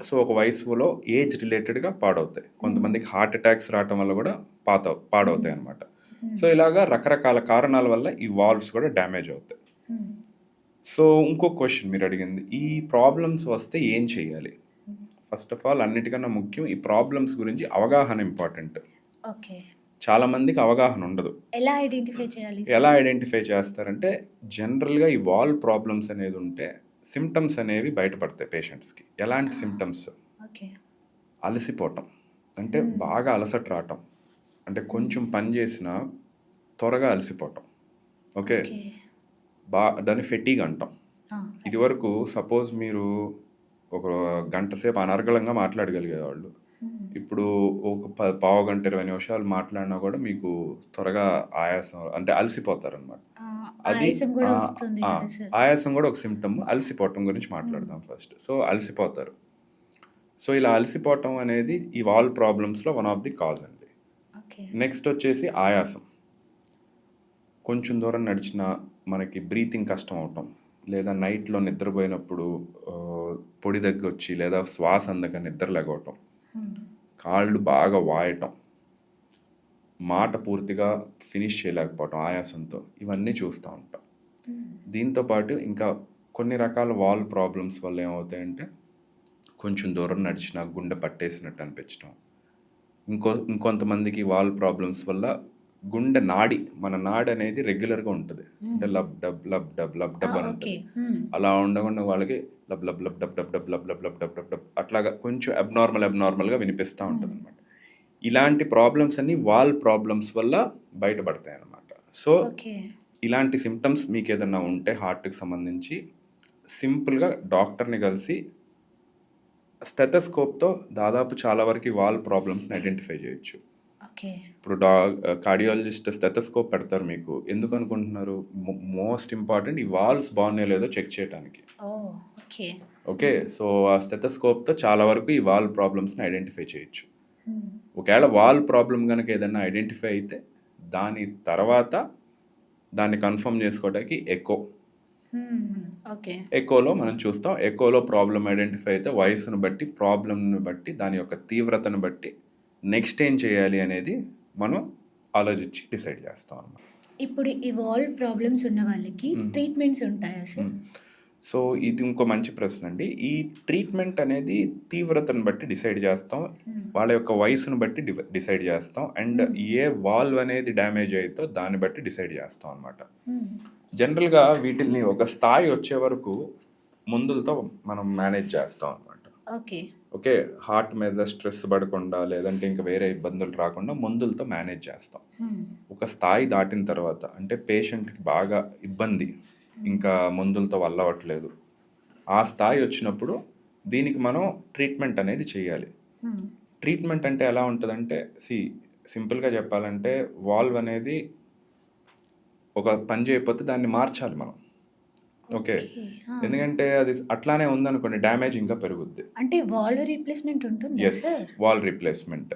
సో ఒక వయసులో ఏజ్ రిలేటెడ్గా పాడవుతాయి. కొంతమందికి హార్ట్ అటాక్స్ రావటం వల్ల కూడా పాడవుతాయి అన్నమాట. సో ఇలాగా రకరకాల కారణాల వల్ల ఈ వాల్వ్స్ కూడా డ్యామేజ్ అవుతాయి. సో ఇంకో క్వశ్చన్ మీరు అడిగింది, ఈ ప్రాబ్లమ్స్ వస్తే ఏం చేయాలి? ఫస్ట్ ఆఫ్ ఆల్ అన్నిటికన్నా ముఖ్యం ఈ ప్రాబ్లమ్స్ గురించి అవగాహన ఇంపార్టెంట్. చాలా మందికి అవగాహన ఉండదు. ఎలా ఐడెంటిఫై చేస్తారంటే జనరల్గా ఈ వాల్వ్ ప్రాబ్లమ్స్ అనేది ఉంటే సిమ్టమ్స్ అనేవి బయటపడతాయి పేషెంట్స్కి. ఎలాంటి సిమ్టమ్స్? అలసిపోవటం, అంటే బాగా అలసట రావటం, అంటే కొంచెం పని చేసినా త్వరగా అలసిపోవటం. ఓకే, దాన్ని ఫెటీగ్ అంటాం. ఇది వరకు సపోజ్ మీరు ఒక గంట సేపు అనర్గళంగా మాట్లాడగలిగేవాళ్ళు, ఇప్పుడు ఒక పావుగంట 20 నిమిషాలు మాట్లాడినా కూడా మీకు త్వరగా ఆయాసం అంటే అలసిపోతారనమాట. అది ఆయాసం కూడా వస్తుంది కదా సార్. ఆయాసం కూడా ఒక సిమ్టమ్. అలసిపోవటం గురించి మాట్లాడదాం ఫస్ట్. సో అలసిపోతారు. సో ఇలా అలసిపోవటం అనేది ఈ వాల్ ప్రాబ్లమ్స్లో వన్ ఆఫ్ ది కాజ్ అండి. ఓకే. నెక్స్ట్ వచ్చేసి ఆయాసం. కొంచెం దూరం నడిచినా మనకి బ్రీతింగ్ కష్టం అవటం, లేదా నైట్లో నిద్రపోయినప్పుడు పొడి దగ్గు వచ్చి, లేదా శ్వాస అందక నిద్ర లేకపోవటం, కాళ్ళు బాగా వాయటం, మాట పూర్తిగా ఫినిష్ చేయలేకపోవటం ఆయాసంతో, ఇవన్నీ చూస్తూ ఉంటాం. దీంతోపాటు ఇంకా కొన్ని రకాల వాల్ ప్రాబ్లమ్స్ వల్ల ఏమవుతాయంటే కొంచెం దూరం నడిచినా గుండె పట్టేసినట్టు అనిపించడం. ఇంకొంతమందికి వాల్ ప్రాబ్లమ్స్ వల్ల గుండె నాడి, మన నాడి అనేది రెగ్యులర్గా ఉంటుంది. అంటే lub dub lub dub lub dub అని ఉంటుంది. అలా ఉండకుండా వాళ్ళకి lub lub lub dub dub dub lub lub lub dub dub dub అట్లాగా కొంచెం అబ్నార్మల్గా వినిపిస్తూ ఉంటుంది అనమాట. ఇలాంటి ప్రాబ్లమ్స్ అన్ని వాల్ ప్రాబ్లమ్స్ వల్ల బయటపడతాయి అన్నమాట. సో ఇలాంటి సిమ్టమ్స్ మీకు ఏదైనా ఉంటే హార్ట్కి సంబంధించి సింపుల్గా డాక్టర్ని కలిసి స్టెథోస్కోప్తో దాదాపు చాలా వరకు వాల్ ప్రాబ్లమ్స్ని ఐడెంటిఫై చేయొచ్చు. ఇప్పుడు కార్డియాలజిస్ట్ స్టెథోస్కోప్ పెడతారు మీకు. ఎందుకు అనుకుంటున్నారు? మోస్ట్ ఇంపార్టెంట్ ఈ వాల్స్ బాగున్నాయో లేదో చెక్ చేయడానికి. ఓకే. సో ఆ స్టెథోస్కోప్తో చాలా వరకు ఈ వాల్ ప్రాబ్లమ్స్ని ఐడెంటిఫై చేయొచ్చు. ఒకవేళ వాల్ ప్రాబ్లం కనుక ఏదైనా ఐడెంటిఫై అయితే దాని తర్వాత దాన్ని కన్ఫర్మ్ చేసుకోవడానికి ఎకోలో మనం చూస్తాం. ఎకోలో ప్రాబ్లం ఐడెంటిఫై అయితే వయసును బట్టి, ప్రాబ్లంను బట్టి, దాని యొక్క తీవ్రతను బట్టి నెక్స్ట్ ఏం చేయాలి అనేది మనం ఆలోచించి డిసైడ్ చేస్తాం అన్నమాట. ఇప్పుడు ఈ వాల్ ప్రాబ్లమ్స్ ఉన్న వాళ్ళకి ట్రీట్మెంట్స్ ఉంటాయా సార్? సో ఇది ఇంకో మంచి ప్రశ్న అండి. ఈ ట్రీట్మెంట్ అనేది తీవ్రతను బట్టి డిసైడ్ చేస్తాం, వాళ్ళ యొక్క వయసును బట్టి డిసైడ్ చేస్తాం, అండ్ ఏ వాల్వ్ అనేది డ్యామేజ్ అవుతో దాన్ని బట్టి డిసైడ్ చేస్తాం అన్నమాట. జనరల్గా వీటిని ఒక స్థాయి వచ్చే వరకు మందులతో మనం మేనేజ్ చేస్తాం అన్నమాట. ఓకే. హార్ట్ మీద స్ట్రెస్ పడకుండా, లేదంటే ఇంకా వేరే ఇబ్బందులు రాకుండా మందులతో మేనేజ్ చేస్తాం. ఒక స్థాయి దాటిన తర్వాత అంటే పేషెంట్కి బాగా ఇబ్బంది, ఇంకా మందులతో వల్లవట్లేదు, ఆ స్థాయి వచ్చినప్పుడు దీనికి మనం ట్రీట్మెంట్ అనేది చేయాలి. ట్రీట్మెంట్ అంటే ఎలా ఉంటుందంటే, సింపుల్గా చెప్పాలంటే వాల్వ్ అనేది ఒక పని చేయకపోతే దాన్ని మార్చాలి మనం. ఓకే. ఎందుకంటే అది అట్లానే ఉందనుకోండి డ్యామేజ్ ఇంకా పెరుగుద్ది. అంటే వాల్ రీప్లేస్మెంట్ ఉంటుంది. Yes, valve replacement.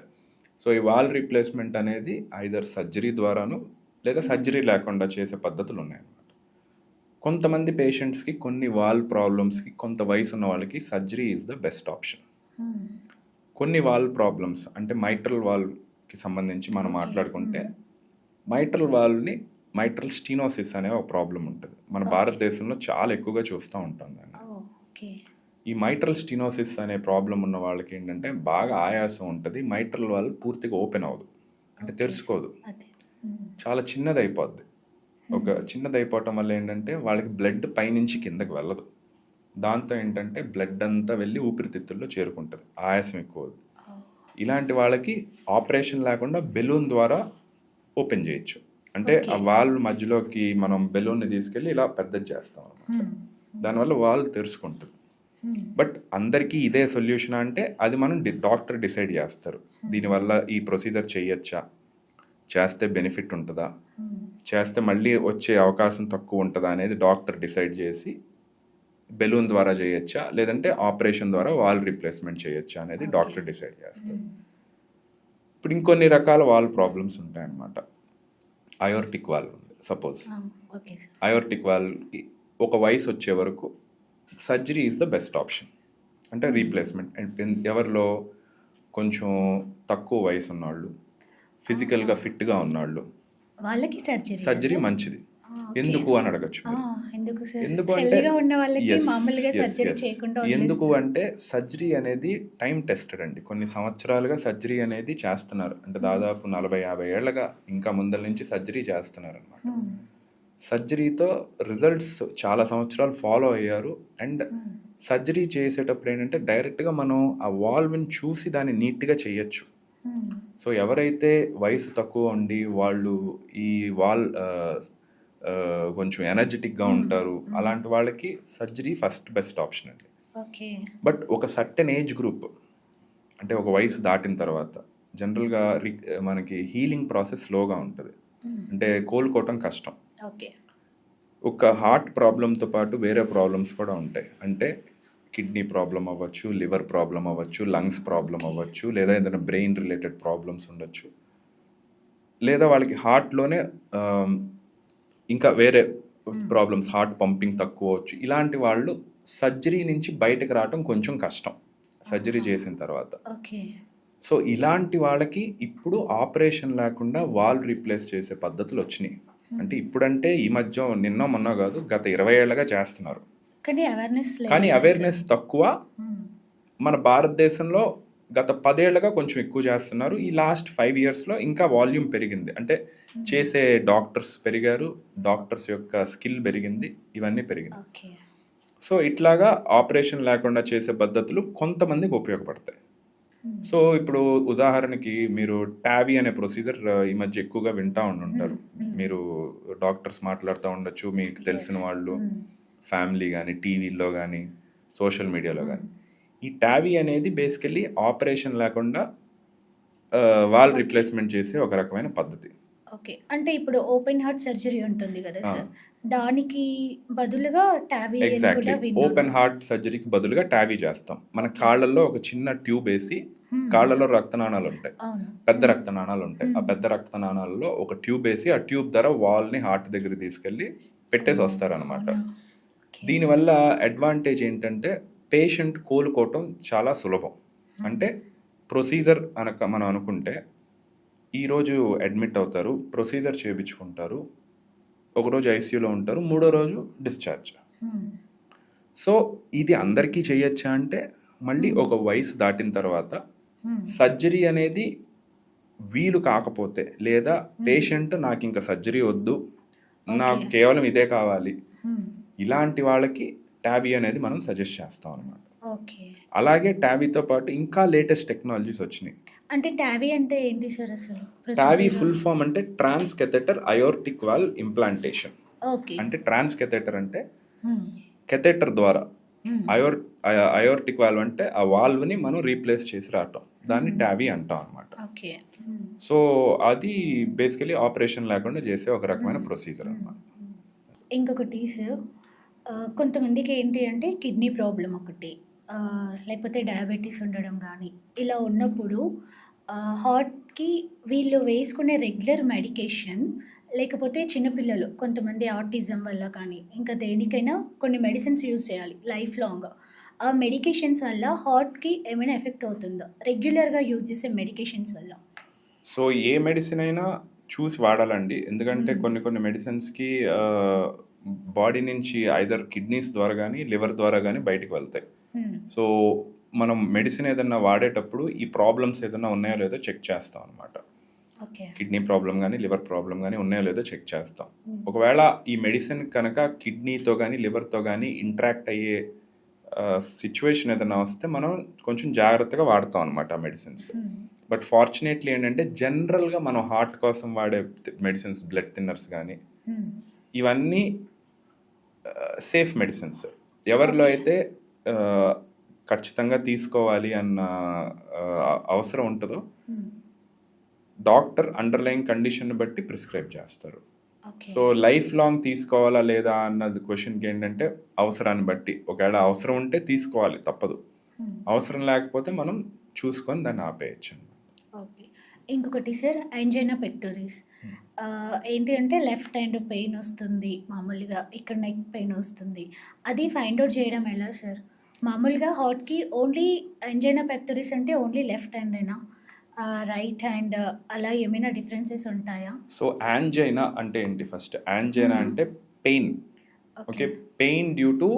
సో ఈ వాల్ రీప్లేస్మెంట్ అనేది ఐదర్ సర్జరీ ద్వారాను లేదా సర్జరీ లేకుండా చేసే పద్ధతులు ఉన్నాయన్నమాట. కొంతమంది పేషెంట్స్కి కొన్ని వాల్ ప్రాబ్లమ్స్కి కొంత వయసు ఉన్న వాళ్ళకి surgery is the best option. కొన్ని వాల్ ప్రాబ్లమ్స్ అంటే మైట్రల్ వాల్వ్కి సంబంధించి మనం మాట్లాడుకుంటే మైట్రల్ స్టీనోసిస్ అనే ఒక ప్రాబ్లం ఉంటుంది. మన భారతదేశంలో చాలా ఎక్కువగా చూస్తూ ఉంటాం దాన్ని. ఈ మైట్రల్ స్టీనోసిస్ అనే ప్రాబ్లం ఉన్న వాళ్ళకి ఏంటంటే బాగా ఆయాసం ఉంటుంది. మైట్రల్ వాల్వ్ పూర్తిగా ఓపెన్ అవ్వదు, అంటే తెరుచుకోదు, చాలా చిన్నది అయిపోద్ది. ఒక చిన్నది అయిపోవటం వల్ల ఏంటంటే వాళ్ళకి బ్లడ్ పైనుంచి కిందకి వెళ్ళదు. దాంతో ఏంటంటే బ్లడ్ అంతా వెళ్ళి ఊపిరితిత్తుల్లో చేరుకుంటుంది, ఆయాసం ఎక్కువ. ఇలాంటి వాళ్ళకి ఆపరేషన్ లేకుండా బెలూన్ ద్వారా ఓపెన్ చేయొచ్చు. అంటే ఆ వాల్వ్ మధ్యలోకి మనం బెలూన్ని తీసుకెళ్ళి ఇలా పెద్దది చేస్తాం అన్నమాట. దానివల్ల వాల్వ్ తెరుచుకుంటుంది. బట్ అందరికీ ఇదే సొల్యూషన్ అంటే అది మనం డాక్టర్ డిసైడ్ చేస్తారు. దీనివల్ల ఈ ప్రొసీజర్ చేయొచ్చా, చేస్తే బెనిఫిట్ ఉంటుందా, చేస్తే మళ్ళీ వచ్చే అవకాశం తక్కువ ఉంటుందా అనేది డాక్టర్ డిసైడ్ చేసి బెలూన్ ద్వారా చేయొచ్చా, లేదంటే ఆపరేషన్ ద్వారా వాల్ రీప్లేస్మెంట్ చేయొచ్చా అనేది డాక్టర్ డిసైడ్ చేస్తారు. ఇప్పుడు ఇంకొన్ని రకాల వాల్ ప్రాబ్లమ్స్ ఉంటాయన్నమాట. అయోర్టిక్ వాల్వ్ ఉంది సపోజ్. అయోర్టిక్ వాల్వ్ ఒక వయసు వచ్చే వరకు surgery is the best option. అంటే రీప్లేస్మెంట్ ఎవరిలో కొంచెం తక్కువ వయసు ఉన్నవాళ్ళు, ఫిజికల్గా ఫిట్గా ఉన్నవాళ్ళు వాళ్ళకి సర్జరీ మంచిది. ఎందుకు అని అడగచ్చు. ఎందుకు అంటే సర్జరీ అనేది టైం టెస్టెడ్ అండి. కొన్ని సంవత్సరాలుగా సర్జరీ అనేది చేస్తున్నారు. అంటే దాదాపు 40-50 ఏళ్ళగా ఇంకా ముందల నుంచి సర్జరీ చేస్తున్నారు అనమాట. సర్జరీతో రిజల్ట్స్ చాలా సంవత్సరాలు ఫాలో అయ్యారు. అండ్ సర్జరీ చేసేటప్పుడు ఏంటంటే డైరెక్ట్గా మనం ఆ వాల్వ్ని చూసి దాన్ని నీట్గా చేయొచ్చు. సో ఎవరైతే వయసు తక్కువ ఉండి వాళ్ళు ఈ వాల్ కొంచెం ఎనర్జెటిక్గా ఉంటారు, అలాంటి వాళ్ళకి సర్జరీ ఫస్ట్ బెస్ట్ ఆప్షన్ అండి. బట్ ఒక సర్టెన్ ఏజ్ గ్రూప్ అంటే ఒక వయసు దాటిన తర్వాత జనరల్గా మనకి హీలింగ్ ప్రాసెస్ స్లోగా ఉంటుంది, అంటే కోలుకోవటం కష్టం. ఓకే. ఒక హార్ట్ ప్రాబ్లంతో పాటు వేరే ప్రాబ్లమ్స్ కూడా ఉంటాయి. అంటే కిడ్నీ ప్రాబ్లం అవ్వచ్చు, లివర్ ప్రాబ్లం అవ్వచ్చు, లంగ్స్ ప్రాబ్లం అవ్వచ్చు, లేదా ఏదైనా బ్రెయిన్ రిలేటెడ్ ప్రాబ్లమ్స్ ఉండొచ్చు, లేదా వాళ్ళకి హార్ట్లోనే ఇంకా వేరే ప్రాబ్లమ్స్, హార్ట్ పంపింగ్ తక్కువ అవచ్చు. ఇలాంటి వాళ్ళు సర్జరీ నుంచి బయటకు రావడం కొంచెం కష్టం సర్జరీ చేసిన తర్వాత. ఓకే. సో ఇలాంటి వాళ్ళకి ఇప్పుడు ఆపరేషన్ లేకుండా వాల్వ్ రీప్లేస్ చేసే పద్ధతులు వచ్చినాయి. అంటే ఇప్పుడంటే ఈ మధ్య నిన్న మొన్న కాదు, గత 20 ఏళ్ళగా చేస్తున్నారు. కానీ అవేర్నెస్ తక్కువ. మన భారతదేశంలో గత 10 ఏళ్ళగా కొంచెం ఎక్కువ చేస్తున్నారు. ఈ లాస్ట్ 5 ఇయర్స్లో ఇంకా వాల్యూమ్ పెరిగింది. అంటే చేసే డాక్టర్స్ పెరిగారు, డాక్టర్స్ యొక్క స్కిల్ పెరిగింది, ఇవన్నీ పెరిగింది. సో ఇట్లాగా ఆపరేషన్ లేకుండా చేసే పద్ధతులు కొంతమందికి ఉపయోగపడతాయి. సో ఇప్పుడు ఉదాహరణకి మీరు టావీ అనే ప్రొసీజర్ ఈ మధ్య ఎక్కువగా వింటూ ఉండుంటారు. మీరు డాక్టర్స్ మాట్లాడుతూ ఉండొచ్చు, మీకు తెలిసిన వాళ్ళు, ఫ్యామిలీ కానీ, టీవీలో కానీ, సోషల్ మీడియాలో కానీ. ఈ టావీ అనేది బేసికలీ ఆపరేషన్ లేకుండా వాల్ రిప్లేస్మెంట్ చేసే ఒక రకమైన పద్ధతి. ఓకే. అంటే ఇప్పుడు ఓపెన్ హార్ట్ సర్జరీ ఉంటుంది కదా సార్, దానికి బదులుగా టావీ ఎగ్జాక్ట్లీ ఓపెన్ హార్ట్ సర్జరీకి బదులుగా టావీ చేస్తాం. మన కాళ్ళల్లో ఒక చిన్న ట్యూబ్ వేసి, కాళ్ళలో రక్తనాళాలు ఉంటాయి, పెద్ద రక్తనాళాలు ఉంటాయి. ఆ పెద్ద రక్తనాళాలలో ఒక ట్యూబ్ వేసి, ఆ ట్యూబ్ ద్వారా వాల్ని హార్ట్ దగ్గర తీసుకెళ్ళి పెట్టేసి వస్తారనమాట. దీనివల్ల అడ్వాంటేజ్ ఏంటంటే పేషెంట్ కోలుకోవటం చాలా సులభం. అంటే ప్రొసీజర్ మనం అనుకుంటే ఈరోజు అడ్మిట్ అవుతారు, ప్రొసీజర్ చేయించుకుంటారు, ఒకరోజు ఐసీయూలో ఉంటారు, 3వ రోజు డిశ్చార్జ్. సో ఇది అందరికీ చేయొచ్చా అంటే మళ్ళీ ఒక వయసు దాటిన తర్వాత సర్జరీ అనేది వీలు కాకపోతే, లేదా పేషెంట్ నాకు ఇంకా సర్జరీ వద్దు, నాకు కేవలం ఇదే కావాలి, ఇలాంటి వాళ్ళకి టావీ అనేది మనం సజెస్ట్ చేస్తాం అనమాట. అలాగే టావీతో పాటు ఇంకా లేటెస్ట్ టెక్నాలజీస్ వచ్చినాయి. అంటే టావీ అంటే ఏంటి సార్ అసలు? టావీ ఫుల్ ఫామ్ అంటే ట్రాన్స్ కెథెటర్ అయోర్టిక్ వాల్వ్ ఇంప్లాంటేషన్. అంటే ట్రాన్స్ కెథెటర్ అంటే కెథెటర్ ద్వారా అయోర్టిక్ వాల్వ్ అంటే ఆ వాల్వ్ని మనం రీప్లేస్ చేసి రావటం, దాన్ని టావీ అంటాం అనమాట. సో అది బేసికలీ ఆపరేషన్ లేకుండా చేసే ఒక రకమైన ప్రొసీజర్ అనమాట. ఇంకొకటి సార్, కొంతమందికి ఏంటి అంటే కిడ్నీ ప్రాబ్లం ఒకటి, లేకపోతే డయాబెటీస్ ఉండడం కానీ, ఇలా ఉన్నప్పుడు హార్ట్కి వీళ్ళు వేసుకునే రెగ్యులర్ మెడికేషన్, లేకపోతే చిన్నపిల్లలు కొంతమంది ఆటిజం వల్ల కానీ ఇంకా దేనికైనా కొన్ని మెడిసిన్స్ యూజ్ చేయాలి లైఫ్ లాంగ్. ఆ మెడికేషన్స్ వల్ల హార్ట్కి ఏమైనా ఎఫెక్ట్ అవుతుందో రెగ్యులర్గా యూజ్ చేసే మెడికేషన్స్ వల్ల? సో ఏ మెడిసిన్ అయినా చూసి వాడాలండి. ఎందుకంటే కొన్ని మెడిసిన్స్కి బాడీ నుంచి ఐదర్ కిడ్నీస్ ద్వారా కానీ, లివర్ ద్వారా కానీ బయటకు వెళ్తాయి. సో మనం మెడిసిన్ ఏదన్నా వాడేటప్పుడు ఈ ప్రాబ్లమ్స్ ఏదన్నా ఉన్నాయో లేదో చెక్ చేస్తాం అనమాట. కిడ్నీ ప్రాబ్లం కానీ, లివర్ ప్రాబ్లం కానీ ఉన్నాయో లేదో చెక్ చేస్తాం. ఒకవేళ ఈ మెడిసిన్ కనుక కిడ్నీతో కానీ, లివర్తో కానీ ఇంటరాక్ట్ అయ్యే సిచ్యువేషన్ ఏదైనా వస్తే మనం కొంచెం జాగ్రత్తగా వాడతాం అనమాట ఆ మెడిసిన్స్. బట్ ఫార్చునేట్లీ ఏంటంటే జనరల్గా మనం హార్ట్ కోసం వాడే మెడిసిన్స్, బ్లడ్ థిన్నర్స్ కానీ, ఇవన్నీ సేఫ్ మెడిసిన్స్. ఎవరిలో అయితే ఖచ్చితంగా తీసుకోవాలి అన్న అవసరం ఉంటుందో డాక్టర్ అండర్లైన్ కండిషన్ బట్టి ప్రిస్క్రైబ్ చేస్తారు. సో లైఫ్ లాంగ్ తీసుకోవాలా లేదా అన్నది క్వశ్చన్కి ఏంటంటే అవసరాన్ని బట్టి, ఒకవేళ అవసరం ఉంటే తీసుకోవాలి తప్పదు, అవసరం లేకపోతే మనం చూసుకొని దాన్ని ఆపేయచ్చు. ఓకే. ఇంకొకటి సార్, యాంజైనా పెక్టోరిస్ ఏంటి అంటే లెఫ్ట్ హ్యాండ్ పెయిన్ వస్తుంది, మామూలుగా ఇక్కడ నెక్ పెయిన్ వస్తుంది, అది ఫైండ్ అవుట్ చేయడం ఎలా సార్? మామూలుగా హార్ట్కి ఓన్లీ యాంజైనా పెక్టోరిస్ అంటే ఓన్లీ లెఫ్ట్ హ్యాండేనా, రైట్ హ్యాండ్ అలా ఏమైనా డిఫరెన్సెస్ ఉంటాయా? సో యాంజైనా అంటే ఏంటి? ఫస్ట్ యాంజైనా అంటే pain. Okay, pain due to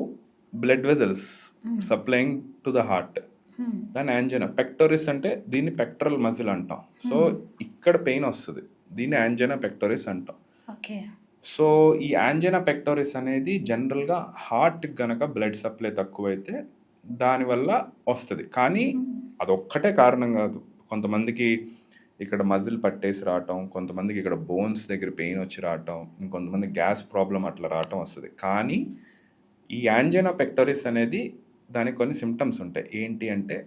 blood vessels supplying to the heart, దాని యాంజైనా. పెక్టోరిస్ అంటే దీన్ని పెక్టరల్ మజిల్ అంటాం. సో ఇక్కడ పెయిన్ వస్తుంది, దీన్ని యాంజైనా పెక్టోరిస్ అంటాం. సో ఈ యాంజైనా పెక్టోరిస్ అనేది జనరల్గా హార్ట్ గనక బ్లడ్ సప్లై తక్కువైతే దానివల్ల వస్తుంది. కానీ అదొక్కటే కారణం కాదు. కొంతమందికి ఇక్కడ మజిల్ పట్టేసి రావటం, కొంతమందికి ఇక్కడ బోన్స్ దగ్గర పెయిన్ వచ్చి రావటం, ఇంకొంతమంది గ్యాస్ ప్రాబ్లం అట్లా రావటం వస్తుంది. కానీ ఈ యాంజైనా పెక్టోరిస్ అనేది దానికి కొన్ని సిమ్టమ్స్ ఉంటాయి. ఏంటి అంటే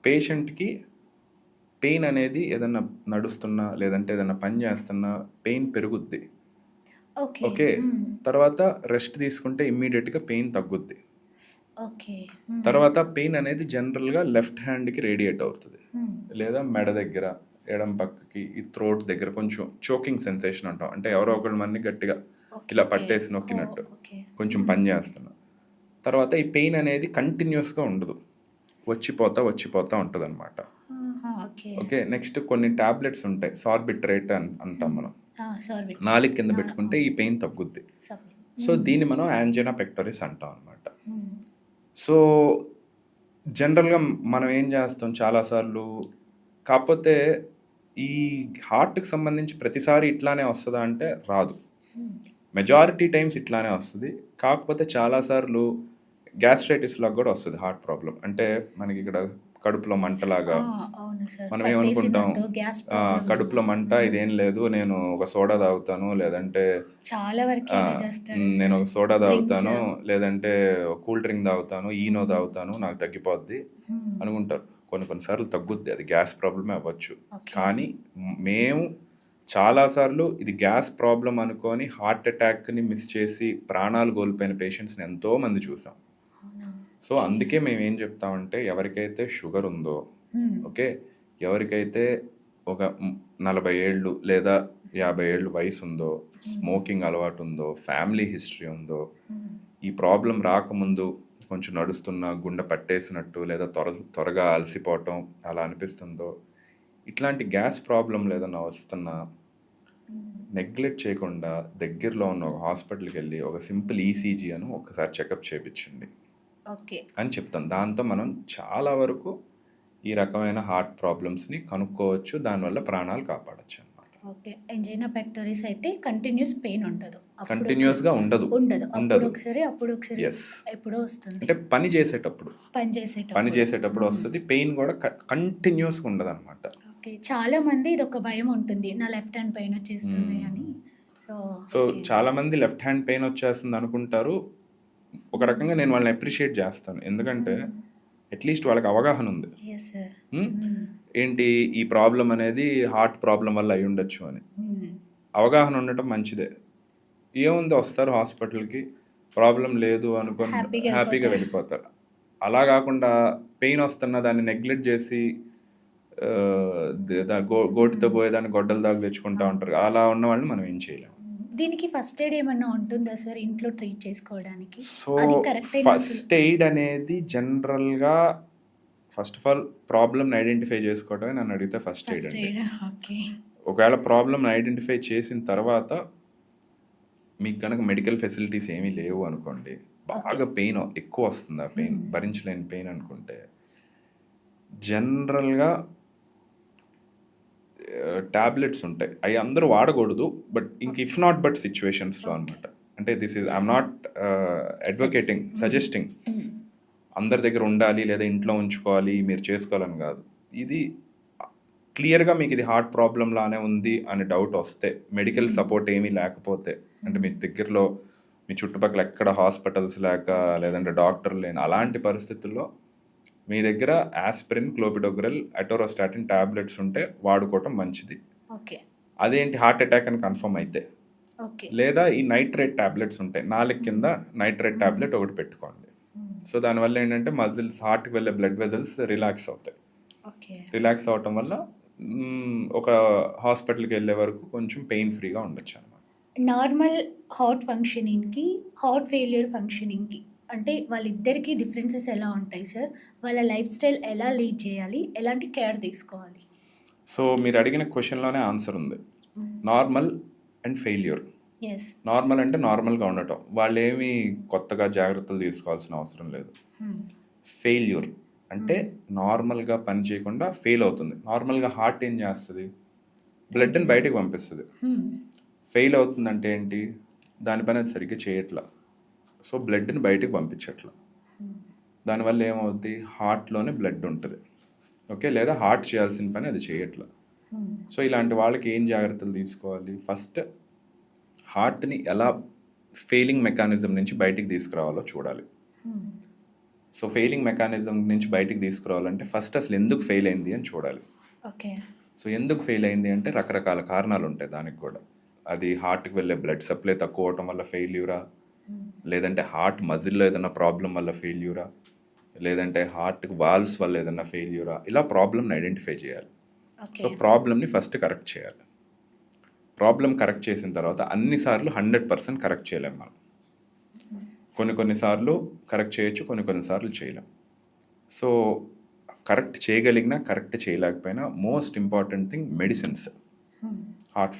పేషెంట్కి పెయిన్ అనేది ఏదన్నా నడుస్తున్నా లేదంటే ఏదన్నా పని చేస్తున్నా పెయిన్ పెరుగుద్ది. ఓకే. ఓకే, తర్వాత రెస్ట్ తీసుకుంటే ఇమ్మీడియట్గా పెయిన్ తగ్గుద్ది. ఓకే. తర్వాత పెయిన్ అనేది జనరల్గా లెఫ్ట్ హ్యాండ్కి రేడియేట్ అవుతుంది, లేదా మెడ దగ్గర, ఎడం పక్కకి, ఈ థ్రోట్ దగ్గర కొంచెం చోకింగ్ సెన్సేషన్ అంటాం. అంటే ఎవరో ఒకళ్ళు మంది గట్టిగా ఇలా పట్టేసి నొక్కినట్టు కొంచెం పని చేస్తున్నా. తర్వాత ఈ పెయిన్ అనేది కంటిన్యూస్గా ఉండదు, వచ్చిపోతా ఉంటుంది అనమాట. ఓకే, నెక్స్ట్ కొన్ని టాబ్లెట్స్ ఉంటాయి, సార్బిట్రేట్ అని అంటాం మనం. నాలుగు కింద పెట్టుకుంటే ఈ పెయిన్ తగ్గుద్ది. సో దీన్ని మనం యాంజినా పెక్టోరిస్ అంటాం అనమాట. సో జనరల్గా మనం ఏం చేస్తాం చాలాసార్లు, కాకపోతే ఈ హార్ట్కి సంబంధించి ప్రతిసారి ఇట్లానే వస్తుందా అంటే రాదు. మెజారిటీ టైమ్స్ ఇట్లానే వస్తుంది. కాకపోతే చాలాసార్లు గ్యాస్ట్రైటిస్లో కూడా వస్తుంది హార్ట్ ప్రాబ్లం. అంటే మనకి ఇక్కడ కడుపులో మంటలాగా మనం ఏమనుకుంటాం, కడుపులో మంట ఇదేం లేదు, నేను ఒక సోడా తాగుతాను, లేదంటే నేను ఒక సోడా తాగుతాను, లేదంటే కూల్ డ్రింక్ తాగుతాను, ఈనో తాగుతాను, నాకు తగ్గిపోద్ది అనుకుంటారు. కొన్నిసార్లు తగ్గుద్ది, అది గ్యాస్ ప్రాబ్లమే అవ్వచ్చు. కానీ మేము చాలాసార్లు ఇది గ్యాస్ ప్రాబ్లం అనుకొని హార్ట్ అటాక్ని మిస్ చేసి ప్రాణాలు కోల్పోయిన పేషెంట్స్ని ఎంతోమంది చూసాం. సో అందుకే మేము ఏం చెప్తామంటే, ఎవరికైతే షుగర్ ఉందో, ఓకే, ఎవరికైతే ఒక 40 ఏళ్ళు లేదా 50 ఏళ్ళు వయసు ఉందో, స్మోకింగ్ అలవాటు ఉందో, ఫ్యామిలీ హిస్టరీ ఉందో, ఈ ప్రాబ్లం రాకముందు కొంచెం నడుస్తున్నా గుండె పట్టేసినట్టు లేదా త్వరగా అలసిపోవటం అలా అనిపిస్తుందో, ఇట్లాంటి గ్యాస్ ప్రాబ్లం ఏదైనా వస్తున్నా నెగ్లెక్ట్ చేయకుండా దగ్గరలో ఉన్న ఒక హాస్పిటల్కి వెళ్ళి ఒక సింపుల్ ఈసీజీ అని ఒకసారి చెకప్ చేయించండి అని చెప్తాను. దాంతో మనం చాలా వరకు ఈ రకమైన హార్ట్ ప్రాబ్లమ్స్ని కనుక్కోవచ్చు, దానివల్ల ప్రాణాలు కాపాడచ్చు అనమాట. ఓకే, యాంజినా పెక్టోరిస్ అయితే కంటిన్యూస్ పెయిన్ ఉండదు, కంటిన్యూస్గా ఉండదు. అప్పుడు ఒకసారి ఎప్పుడో వస్తుంది. అంటే పని చేసేటప్పుడు వస్తుంది. పెయిన్ కూడా కంటిన్యూస్గా ఉండదు అనమాట. ఓకే, చాలా మంది ఇది ఒక భయం ఉంటుంది, నా లెఫ్ట్ హ్యాండ్ పెయిన్ వచ్చేస్తుంది అని. సో చాలా మంది లెఫ్ట్ హ్యాండ్ పెయిన్ వచ్చేస్తుంది అనుకుంటారు. ఒక రకంగా నేను వాళ్ళని అప్రిషియేట్ చేస్తాను, ఎందుకంటే అట్లీస్ట్ వాళ్ళకి అవగాహన ఉంది. ఏంటి ఈ ప్రాబ్లం అనేది హార్ట్ ప్రాబ్లం వల్ల అయి ఉండొచ్చు అని అవగాహన ఉండటం మంచిదే. ఏముంది, వస్తారు హాస్పిటల్కి, ప్రాబ్లం లేదు అనుకుని హ్యాపీగా వెళ్ళిపోతారు. అలా కాకుండా పెయిన్ వస్తున్న దాన్ని నెగ్లెక్ట్ చేసి గోటితో పోయేదాన్ని గొడ్డల దాకా తెచ్చుకుంటా ఉంటారు. అలా ఉన్న వాళ్ళని మనం ఏం చేయలేము. దీనికి ఫస్ట్ ఎయిడ్ ఏమన్నా ఉంటుందా సార్ ఇంట్లో ట్రీట్ చేసుకోవడానికి? సో ఫస్ట్ ఎయిడ్ అనేది జనరల్గా ఫస్ట్ ఆఫ్ ఆల్ ప్రాబ్లమ్ని ఐడెంటిఫై చేసుకోవడమే నన్ను అడిగితే ఫస్ట్ ఎయిడ్ అంటే. ఒకవేళ ప్రాబ్లమ్ని ఐడెంటిఫై చేసిన తర్వాత మీకు కనుక మెడికల్ ఫెసిలిటీస్ ఏమీ లేవు అనుకోండి, బాగా పెయిన్ ఎక్కువ వస్తుంది, ఆ పెయిన్ భరించలేని పెయిన్ అనుకుంటే, జనరల్గా టాబ్లెట్స్ ఉంటాయి, అవి అందరూ వాడకూడదు. బట్ ఇంక ఇఫ్ నాట్ బట్ సిచ్యువేషన్స్లో అనమాట. అంటే ఐఎమ్ నాట్ అడ్వకేటింగ్, సజెస్టింగ్ అందరి దగ్గర ఉండాలి లేదా ఇంట్లో ఉంచుకోవాలి మీరు చేసుకోవాలని కాదు. ఇది క్లియర్గా మీకు ఇది హార్ట్ ప్రాబ్లం లానే ఉంది అని డౌట్ వస్తే, మెడికల్ సపోర్ట్ ఏమీ లేకపోతే, అంటే మీ దగ్గరలో మీ చుట్టుపక్కల ఎక్కడ హాస్పిటల్స్ లేక లేదంటే డాక్టర్ లేని అలాంటి పరిస్థితుల్లో మీ దగ్గర ఆస్పిరిన్, క్లోపిడోగ్రెల్, అటోరోస్టాటిన్ టాబ్లెట్స్ ఉంటే వాడుకోవటం మంచిది. అదేంటి హార్ట్ అటాక్ అని కన్ఫర్మ్ అయితే, లేదా ఈ నైట్రేట్ టాబ్లెట్స్ ఉంటాయి, 4 కింద నైట్రేట్ టాబ్లెట్ ఒకటి పెట్టుకోండి. సో దానివల్ల ఏంటంటే మజిల్స్, హార్ట్కి వెళ్ళే బ్లడ్ వెజల్స్ రిలాక్స్ అవుతాయి. రిలాక్స్ అవటం వల్ల ఒక హాస్పిటల్కి వెళ్ళే వరకు కొంచెం పెయిన్ ఫ్రీగా ఉండొచ్చు అనమాట. నార్మల్ హార్ట్ ఫంక్షనింగ్కి, హార్ట్ ఫెయిల్యూర్ ఫంక్షనింగ్కి అంటే వాళ్ళిద్దరికీ డిఫరెన్సెస్ ఎలా ఉంటాయి సార్? వాళ్ళ లైఫ్ స్టైల్ ఎలా లీడ్ చేయాలి, ఎలాంటి కేర్ తీసుకోవాలి? సో మీరు అడిగిన క్వశ్చన్లోనే ఆన్సర్ ఉంది, నార్మల్ అండ్ ఫెయిల్యూర్. నార్మల్ అంటే నార్మల్గా ఉండటం, వాళ్ళు ఏమీ కొత్తగా జాగ్రత్తలు తీసుకోవాల్సిన అవసరం లేదు. ఫెయిల్యూర్ అంటే నార్మల్గా పని చేయకుండా ఫెయిల్ అవుతుంది. నార్మల్గా హార్ట్ ఏం చేస్తుంది, బ్లడ్ని బయటకు పంపిస్తుంది. ఫెయిల్ అవుతుందంటే ఏంటి, దానిపైన అది సరిగ్గా చేయట్లా, సో బ్లడ్ని బయటకు పంపించట్లా. దానివల్ల ఏమవుద్ది, హార్ట్లోనే బ్లడ్ ఉంటుంది, ఓకే, లేదా హార్ట్ చేయాల్సిన పని అది చేయట్లా. సో ఇలాంటి వాళ్ళకి ఏం జాగ్రత్తలు తీసుకోవాలి, ఫస్ట్ హార్ట్ని ఎలా ఫెయిలింగ్ మెకానిజం నుంచి బయటికి తీసుకురావాలో చూడాలి. సో ఫెయిలింగ్ మెకానిజం నుంచి బయటికి తీసుకురావాలంటే ఫస్ట్ అసలు ఎందుకు ఫెయిల్ అయింది అని చూడాలి. ఓకే. సో ఎందుకు ఫెయిల్ అయింది అంటే రకరకాల కారణాలు ఉంటాయి దానికి కూడా. అది హార్ట్కి వెళ్ళే బ్లడ్ సప్లై తక్కువ అవటం వల్ల ఫెయిల్యూరా, లేదంటే హార్ట్ మజిల్లో ఏదైనా ప్రాబ్లం వల్ల ఫెయిల్యూరా, లేదంటే హార్ట్కి వాల్వ్స్ వల్ల ఏదైనా ఫెయిల్యూరా, ఇలా ప్రాబ్లమ్ని ఐడెంటిఫై చేయాలి. సో ప్రాబ్లమ్ని ఫస్ట్ కరెక్ట్ చేయాలి. ప్రాబ్లం కరెక్ట్ చేసిన తర్వాత అన్నిసార్లు 100% కరెక్ట్ చేయలేము మనం. కొన్నిసార్లు కరెక్ట్ చేయొచ్చు, కొన్నిసార్లు చేయలేం. సో కరెక్ట్ చేయగలిగినా కరెక్ట్ చేయలేకపోయినా most important thing medicines. Heart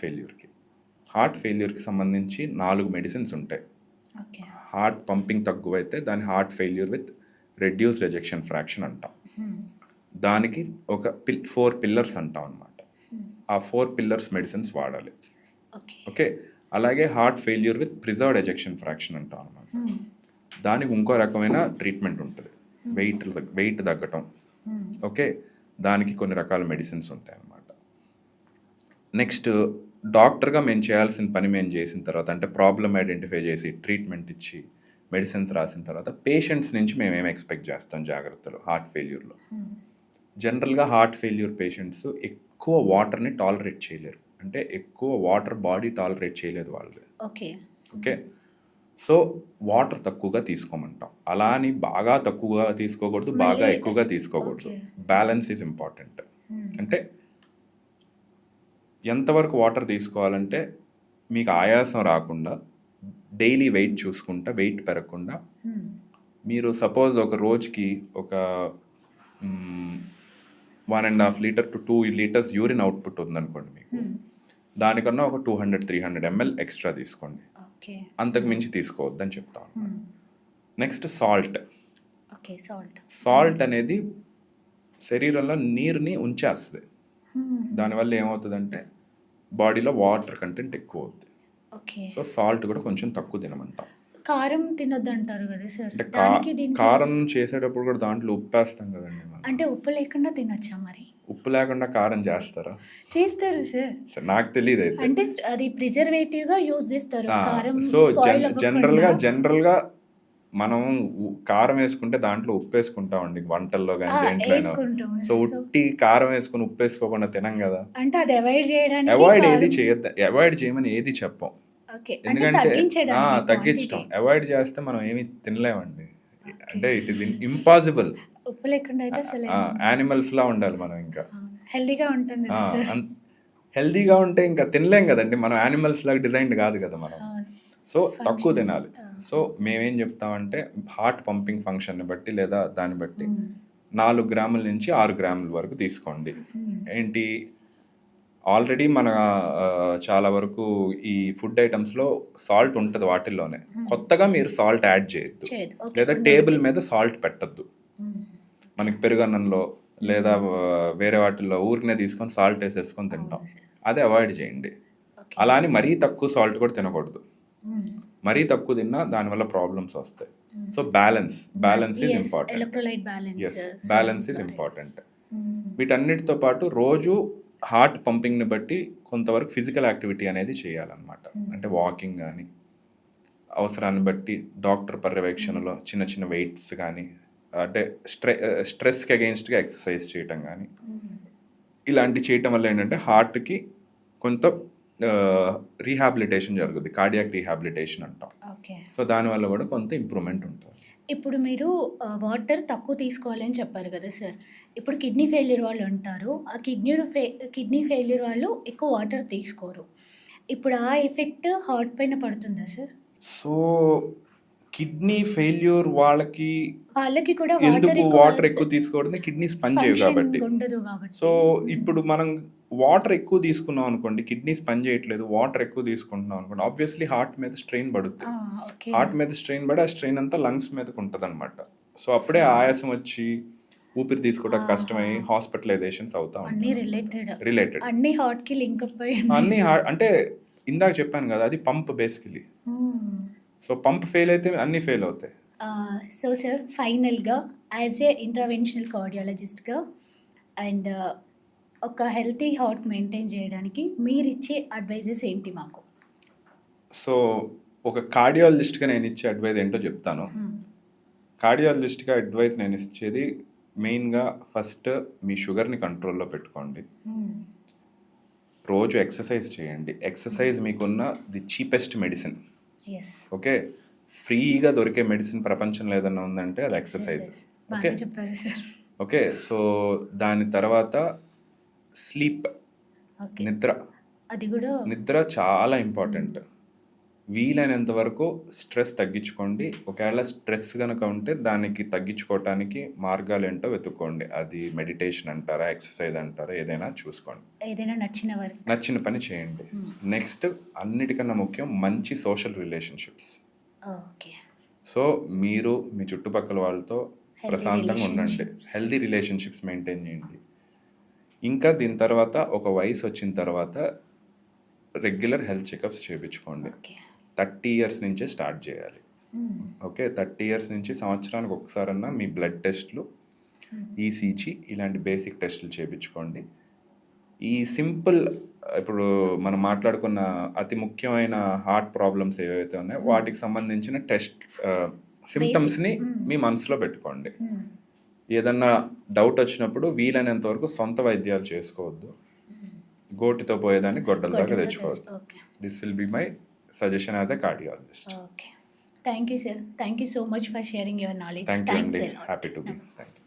ఫెయిల్యూర్కి సంబంధించి 4 మెడిసిన్స్ ఉంటాయి. హార్ట్ పంపింగ్ తక్కువైతే దాని heart failure with reduced ejection fraction అంటాం. దానికి ఒక 4 పిల్లర్స్ అంటాం అనమాట. ఆ 4 పిల్లర్స్ మెడిసిన్స్ వాడాలి. ఓకే. అలాగే heart failure with preserved ejection fraction అంటాం అనమాట. దానికి ఇంకో రకమైన ట్రీట్మెంట్ ఉంటుంది, వెయిట్ తగ్గటం. ఓకే. దానికి కొన్ని రకాల మెడిసిన్స్ ఉంటాయి అన్నమాట. నెక్స్ట్ డాక్టర్గా మేము చేయాల్సిన పని మేము చేసిన తర్వాత, అంటే ప్రాబ్లమ్ ఐడెంటిఫై చేసి ట్రీట్మెంట్ ఇచ్చి మెడిసిన్స్ రాసిన తర్వాత పేషెంట్స్ నుంచి మేము ఏం ఎక్స్పెక్ట్ చేస్తాం జాగ్రత్తలు హార్ట్ ఫెయిల్యూర్లో. జనరల్గా హార్ట్ ఫెయిల్యూర్ పేషెంట్స్ ఎక్కువ వాటర్ని టాలరేట్ చేయలేరు, అంటే ఎక్కువ వాటర్ బాడీ టాలరేట్ చేయలేదు వాళ్ళది. ఓకే. సో వాటర్ తక్కువగా తీసుకోమంటాం. అలా అని బాగా తక్కువగా తీసుకోకూడదు, బాగా ఎక్కువగా తీసుకోకూడదు. Balance is important. అంటే ఎంతవరకు వాటర్ తీసుకోవాలంటే మీకు ఆయాసం రాకుండా, డైలీ వెయిట్ చూసుకుంటా, వెయిట్ పెరగకుండా, మీరు సపోజ్ ఒక రోజుకి ఒక 1.5 litre to 2 litres urine output ఉందనుకోండి మీకు, దానికన్నా ఒక 200-300 ml ఎక్స్ట్రా తీసుకోండి. అంతకు మించి తీసుకోవద్దని చెప్తాను. నెక్స్ట్ సాల్ట్ అనేది శరీరంలో నీరుని ఉంచేస్తుంది. దానివల్ల ఏమవుతుందంటే బాడీలో వాటర్ కంటెంట్ ఎక్కువ అవుతుంది. సో సాల్ట్ కూడా కొంచెం తక్కువ తినమంటాం. కారం తినొద్దు అంటారు కదా సార్. అంటే కారం చేసేటప్పుడు కూడా దాంట్లో ఉప్పు వేస్తాం కదండి. అంటే ఉప్పు లేకుండా తినొచ్చా మరి? ఉప్పు లేకుండా కారం చేస్తారా? చేస్తారు సార్. నాకు తెలియదు అయితే. అంటే అది ప్రిజర్వేటివ్ గా యూజ్ చేస్తారు కారం. సో జనరల్గా మనం కారం వేసుకుంటే దాంట్లో ఉప్పు వేసుకుంటామండి వంటల్లో కానీ దేంట్లోనైనా. సో ఉట్టి కారం వేసుకుని ఉప్పు వేసుకోకుండా తినం కదా. అంటే అది అవాయిడ్ చేయమని ఏది చెప్పం. ఎందుకంటే తగ్గించడం, అవాయిడ్ చేస్తే మనం ఏమి తినలేమండి. అంటే ఇట్ ఈస్ ఇంపాసిబుల్. ఉప్పు లేకుండా అయితే అసలు యానిమల్స్ లా ఉండాలి మనం. ఇంకా హెల్దీగా ఉంటుంది. హెల్దీగా ఉంటే ఇంకా తినలేం కదండి మనం. యానిమల్స్ లాగా డిజైన్డ్ కాదు కదా మనం. సో తక్కువ తినాలి. సో మేమేం చెప్తామంటే హార్ట్ పంపింగ్ ఫంక్షన్ని బట్టి లేదా దాన్ని బట్టి 4 గ్రాముల నుంచి 6 గ్రాముల వరకు తీసుకోండి. ఏంటి, ఆల్రెడీ మన చాలా వరకు ఈ ఫుడ్ ఐటమ్స్లో సాల్ట్ ఉంటుంది వాటిల్లోనే. కొత్తగా మీరు సాల్ట్ యాడ్ చేయొద్దు, లేదా టేబుల్ మీద సాల్ట్ పెట్టద్దు. మనకి పెరుగన్నంలో లేదా వేరే వాటిల్లో ఊరికనే తీసుకొని సాల్ట్ వేసేసుకొని తింటాం, అదే అవాయిడ్ చేయండి. అలా అని మరీ తక్కువ సాల్ట్ కూడా తినకూడదు. మరీ తక్కువ తిన్నా దానివల్ల ప్రాబ్లమ్స్ వస్తాయి. So balance is important. Balance is important. వీటన్నిటితో పాటు రోజు హార్ట్ పంపింగ్ని బట్టి కొంతవరకు ఫిజికల్ యాక్టివిటీ అనేది చేయాలన్నమాట. అంటే వాకింగ్ కానీ, అవసరాన్ని బట్టి డాక్టర్ పర్యవేక్షణలో చిన్న చిన్న వెయిట్స్ కానీ, అంటే స్ట్రెస్కి అగెయిన్స్ట్గా ఎక్సర్సైజ్ చేయటం కానీ, ఇలాంటి చేయటం వల్ల ఏంటంటే హార్ట్కి కొంత రీహాబిలిటేషన్ జరుగుతుంది. కార్డియాక్ రీహాబిలిటేషన్ అంటాం. సో దానివల్ల కూడా కొంత ఇంప్రూవ్మెంట్ ఉంటుంది. ఇప్పుడు మీరు వాటర్ తక్కువ తీసుకోవాలి అని చెప్పారు కదా సార్. ఇప్పుడు కిడ్నీ ఫెయిల్యూర్ వాళ్ళు ఉంటారు. ఆ కిడ్నీ ఫెయిల్యూర్ వాళ్ళు ఎక్కువ వాటర్ తీసుకోరు. ఇప్పుడు ఆ ఎఫెక్ట్ హార్ట్ పైన పడుతుందా సార్? సో కిడ్నీ ఫెయిల్యూర్ వాళ్ళకి కూడా ఎందుకు వాటర్ ఎక్కువ తీసుకోవడం, కిడ్నీస్ పనిచేయవు కాబట్టి. సో ఇప్పుడు మనం వాటర్ ఎక్కువ తీసుకున్నాం అనుకోండి, కిడ్నీస్ పని చేయట్లేదు, వాటర్ ఎక్కువ తీసుకుంటున్నాం అనుకోండి, ఆబ్వియస్లీ హార్ట్ మీద స్ట్రెయిన్ పడుతుంది. హార్ట్ మీద స్ట్రెయిన్ పడి ఆ స్ట్రెయిన్ అంతా లంగ్స్ మీదకి ఉంటుంది అనమాట. సో అప్పుడే ఆయాసం వచ్చి ఊపిరి తీసుకోవడం కష్టమై హాస్పిటలైజేషన్స్ అవుతా ఉంటాయి. రిలేటెడ్ అన్ని హార్ట్ కి లింక్ అప్ అన్ని అంటే ఇందాక చెప్పాను కదా, అది pump basically. So pump fail అయితే అన్నీ ఫెయిల్ అవుతాయి. సో సార్, ఫైనల్గా యాజ్ ఏ ఇంటర్వెన్షనల్ కార్డియాలజిస్ట్గా అండ్ ఒక హెల్తీ హార్ట్ మెయింటైన్ చేయడానికి మీరు ఇచ్చే అడ్వైజెస్ ఏంటి మాకు? సో ఒక కార్డియాలజిస్ట్గా నేను ఇచ్చే అడ్వైజ్ ఏంటో చెప్తాను. కార్డియాలజిస్ట్గా అడ్వైస్ నేను ఇచ్చేది మెయిన్గా ఫస్ట్ మీ షుగర్ని కంట్రోల్లో పెట్టుకోండి. రోజు ఎక్సర్సైజ్ చేయండి. ఎక్సర్సైజ్ మీకున్న the cheapest medicine. Yes, okay, ఫ్రీగా దొరికే మెడిసిన్ ప్రపంచంలో ఏదన్నా ఉందంటే అది ఎక్సర్సైజ్. ఓకే బాగా చెప్పారు సార్. ఓకే, సో దాని తర్వాత స్లీప్, ఓకే, నిద్ర. అది కూడా నిద్ర చాలా ఇంపార్టెంట్. వీలైనంత వరకు స్ట్రెస్ తగ్గించుకోండి. ఒకవేళ స్ట్రెస్ కనుక ఉంటే దానికి తగ్గించుకోవటానికి మార్గాలు ఏంటో వెతుక్కోండి. అది మెడిటేషన్ అంటారా, ఎక్సర్సైజ్ అంటారా, ఏదైనా చూసుకోండి. ఏదైనా నచ్చిన వారికి. నచ్చిన పని చేయండి. నెక్స్ట్ అన్నిటికన్నా ముఖ్యం మంచి సోషల్ రిలేషన్షిప్స్. ఓకే, సో మీరు మీ చుట్టుపక్కల వాళ్ళతో Healthy ప్రశాంతంగా ఉండండి. relationships. హెల్దీ రిలేషన్షిప్స్ మెయింటైన్ చేయండి. ఇంకా దీని తర్వాత ఒక వయసు వచ్చిన తర్వాత రెగ్యులర్ హెల్త్ చెకప్స్ చేయించుకోండి. ఓకే, 30 ఇయర్స్ నుంచే స్టార్ట్ చేయాలి. ఓకే, 30 ఇయర్స్ నుంచి సంవత్సరానికి ఒకసారన్నా మీ బ్లడ్ టెస్ట్లు, ఈసీజీ ఇలాంటి బేసిక్ టెస్టులు చేయించుకోండి. ఈ సింపుల్ ఇప్పుడు మనం మాట్లాడుకున్న అతి ముఖ్యమైన హార్ట్ ప్రాబ్లమ్స్ ఏవైతే ఉన్నాయో వాటికి సంబంధించిన టెస్ట్ సిమ్టమ్స్ని మీ మనసులో పెట్టుకోండి. ఏదన్నా డౌట్ వచ్చినప్పుడు వీలైనంత వరకు సొంత వైద్యాలు చేసుకోవద్దు. గోటితో పోయేదాన్ని గొడ్డల దాకా తెచ్చుకోవద్దు. Okay, this will be my suggestion as a cardiologist. Okay. Thank you sir. Thank you so much for sharing your knowledge. Thank you thanks అండి, a lot. Happy to be. Thank you.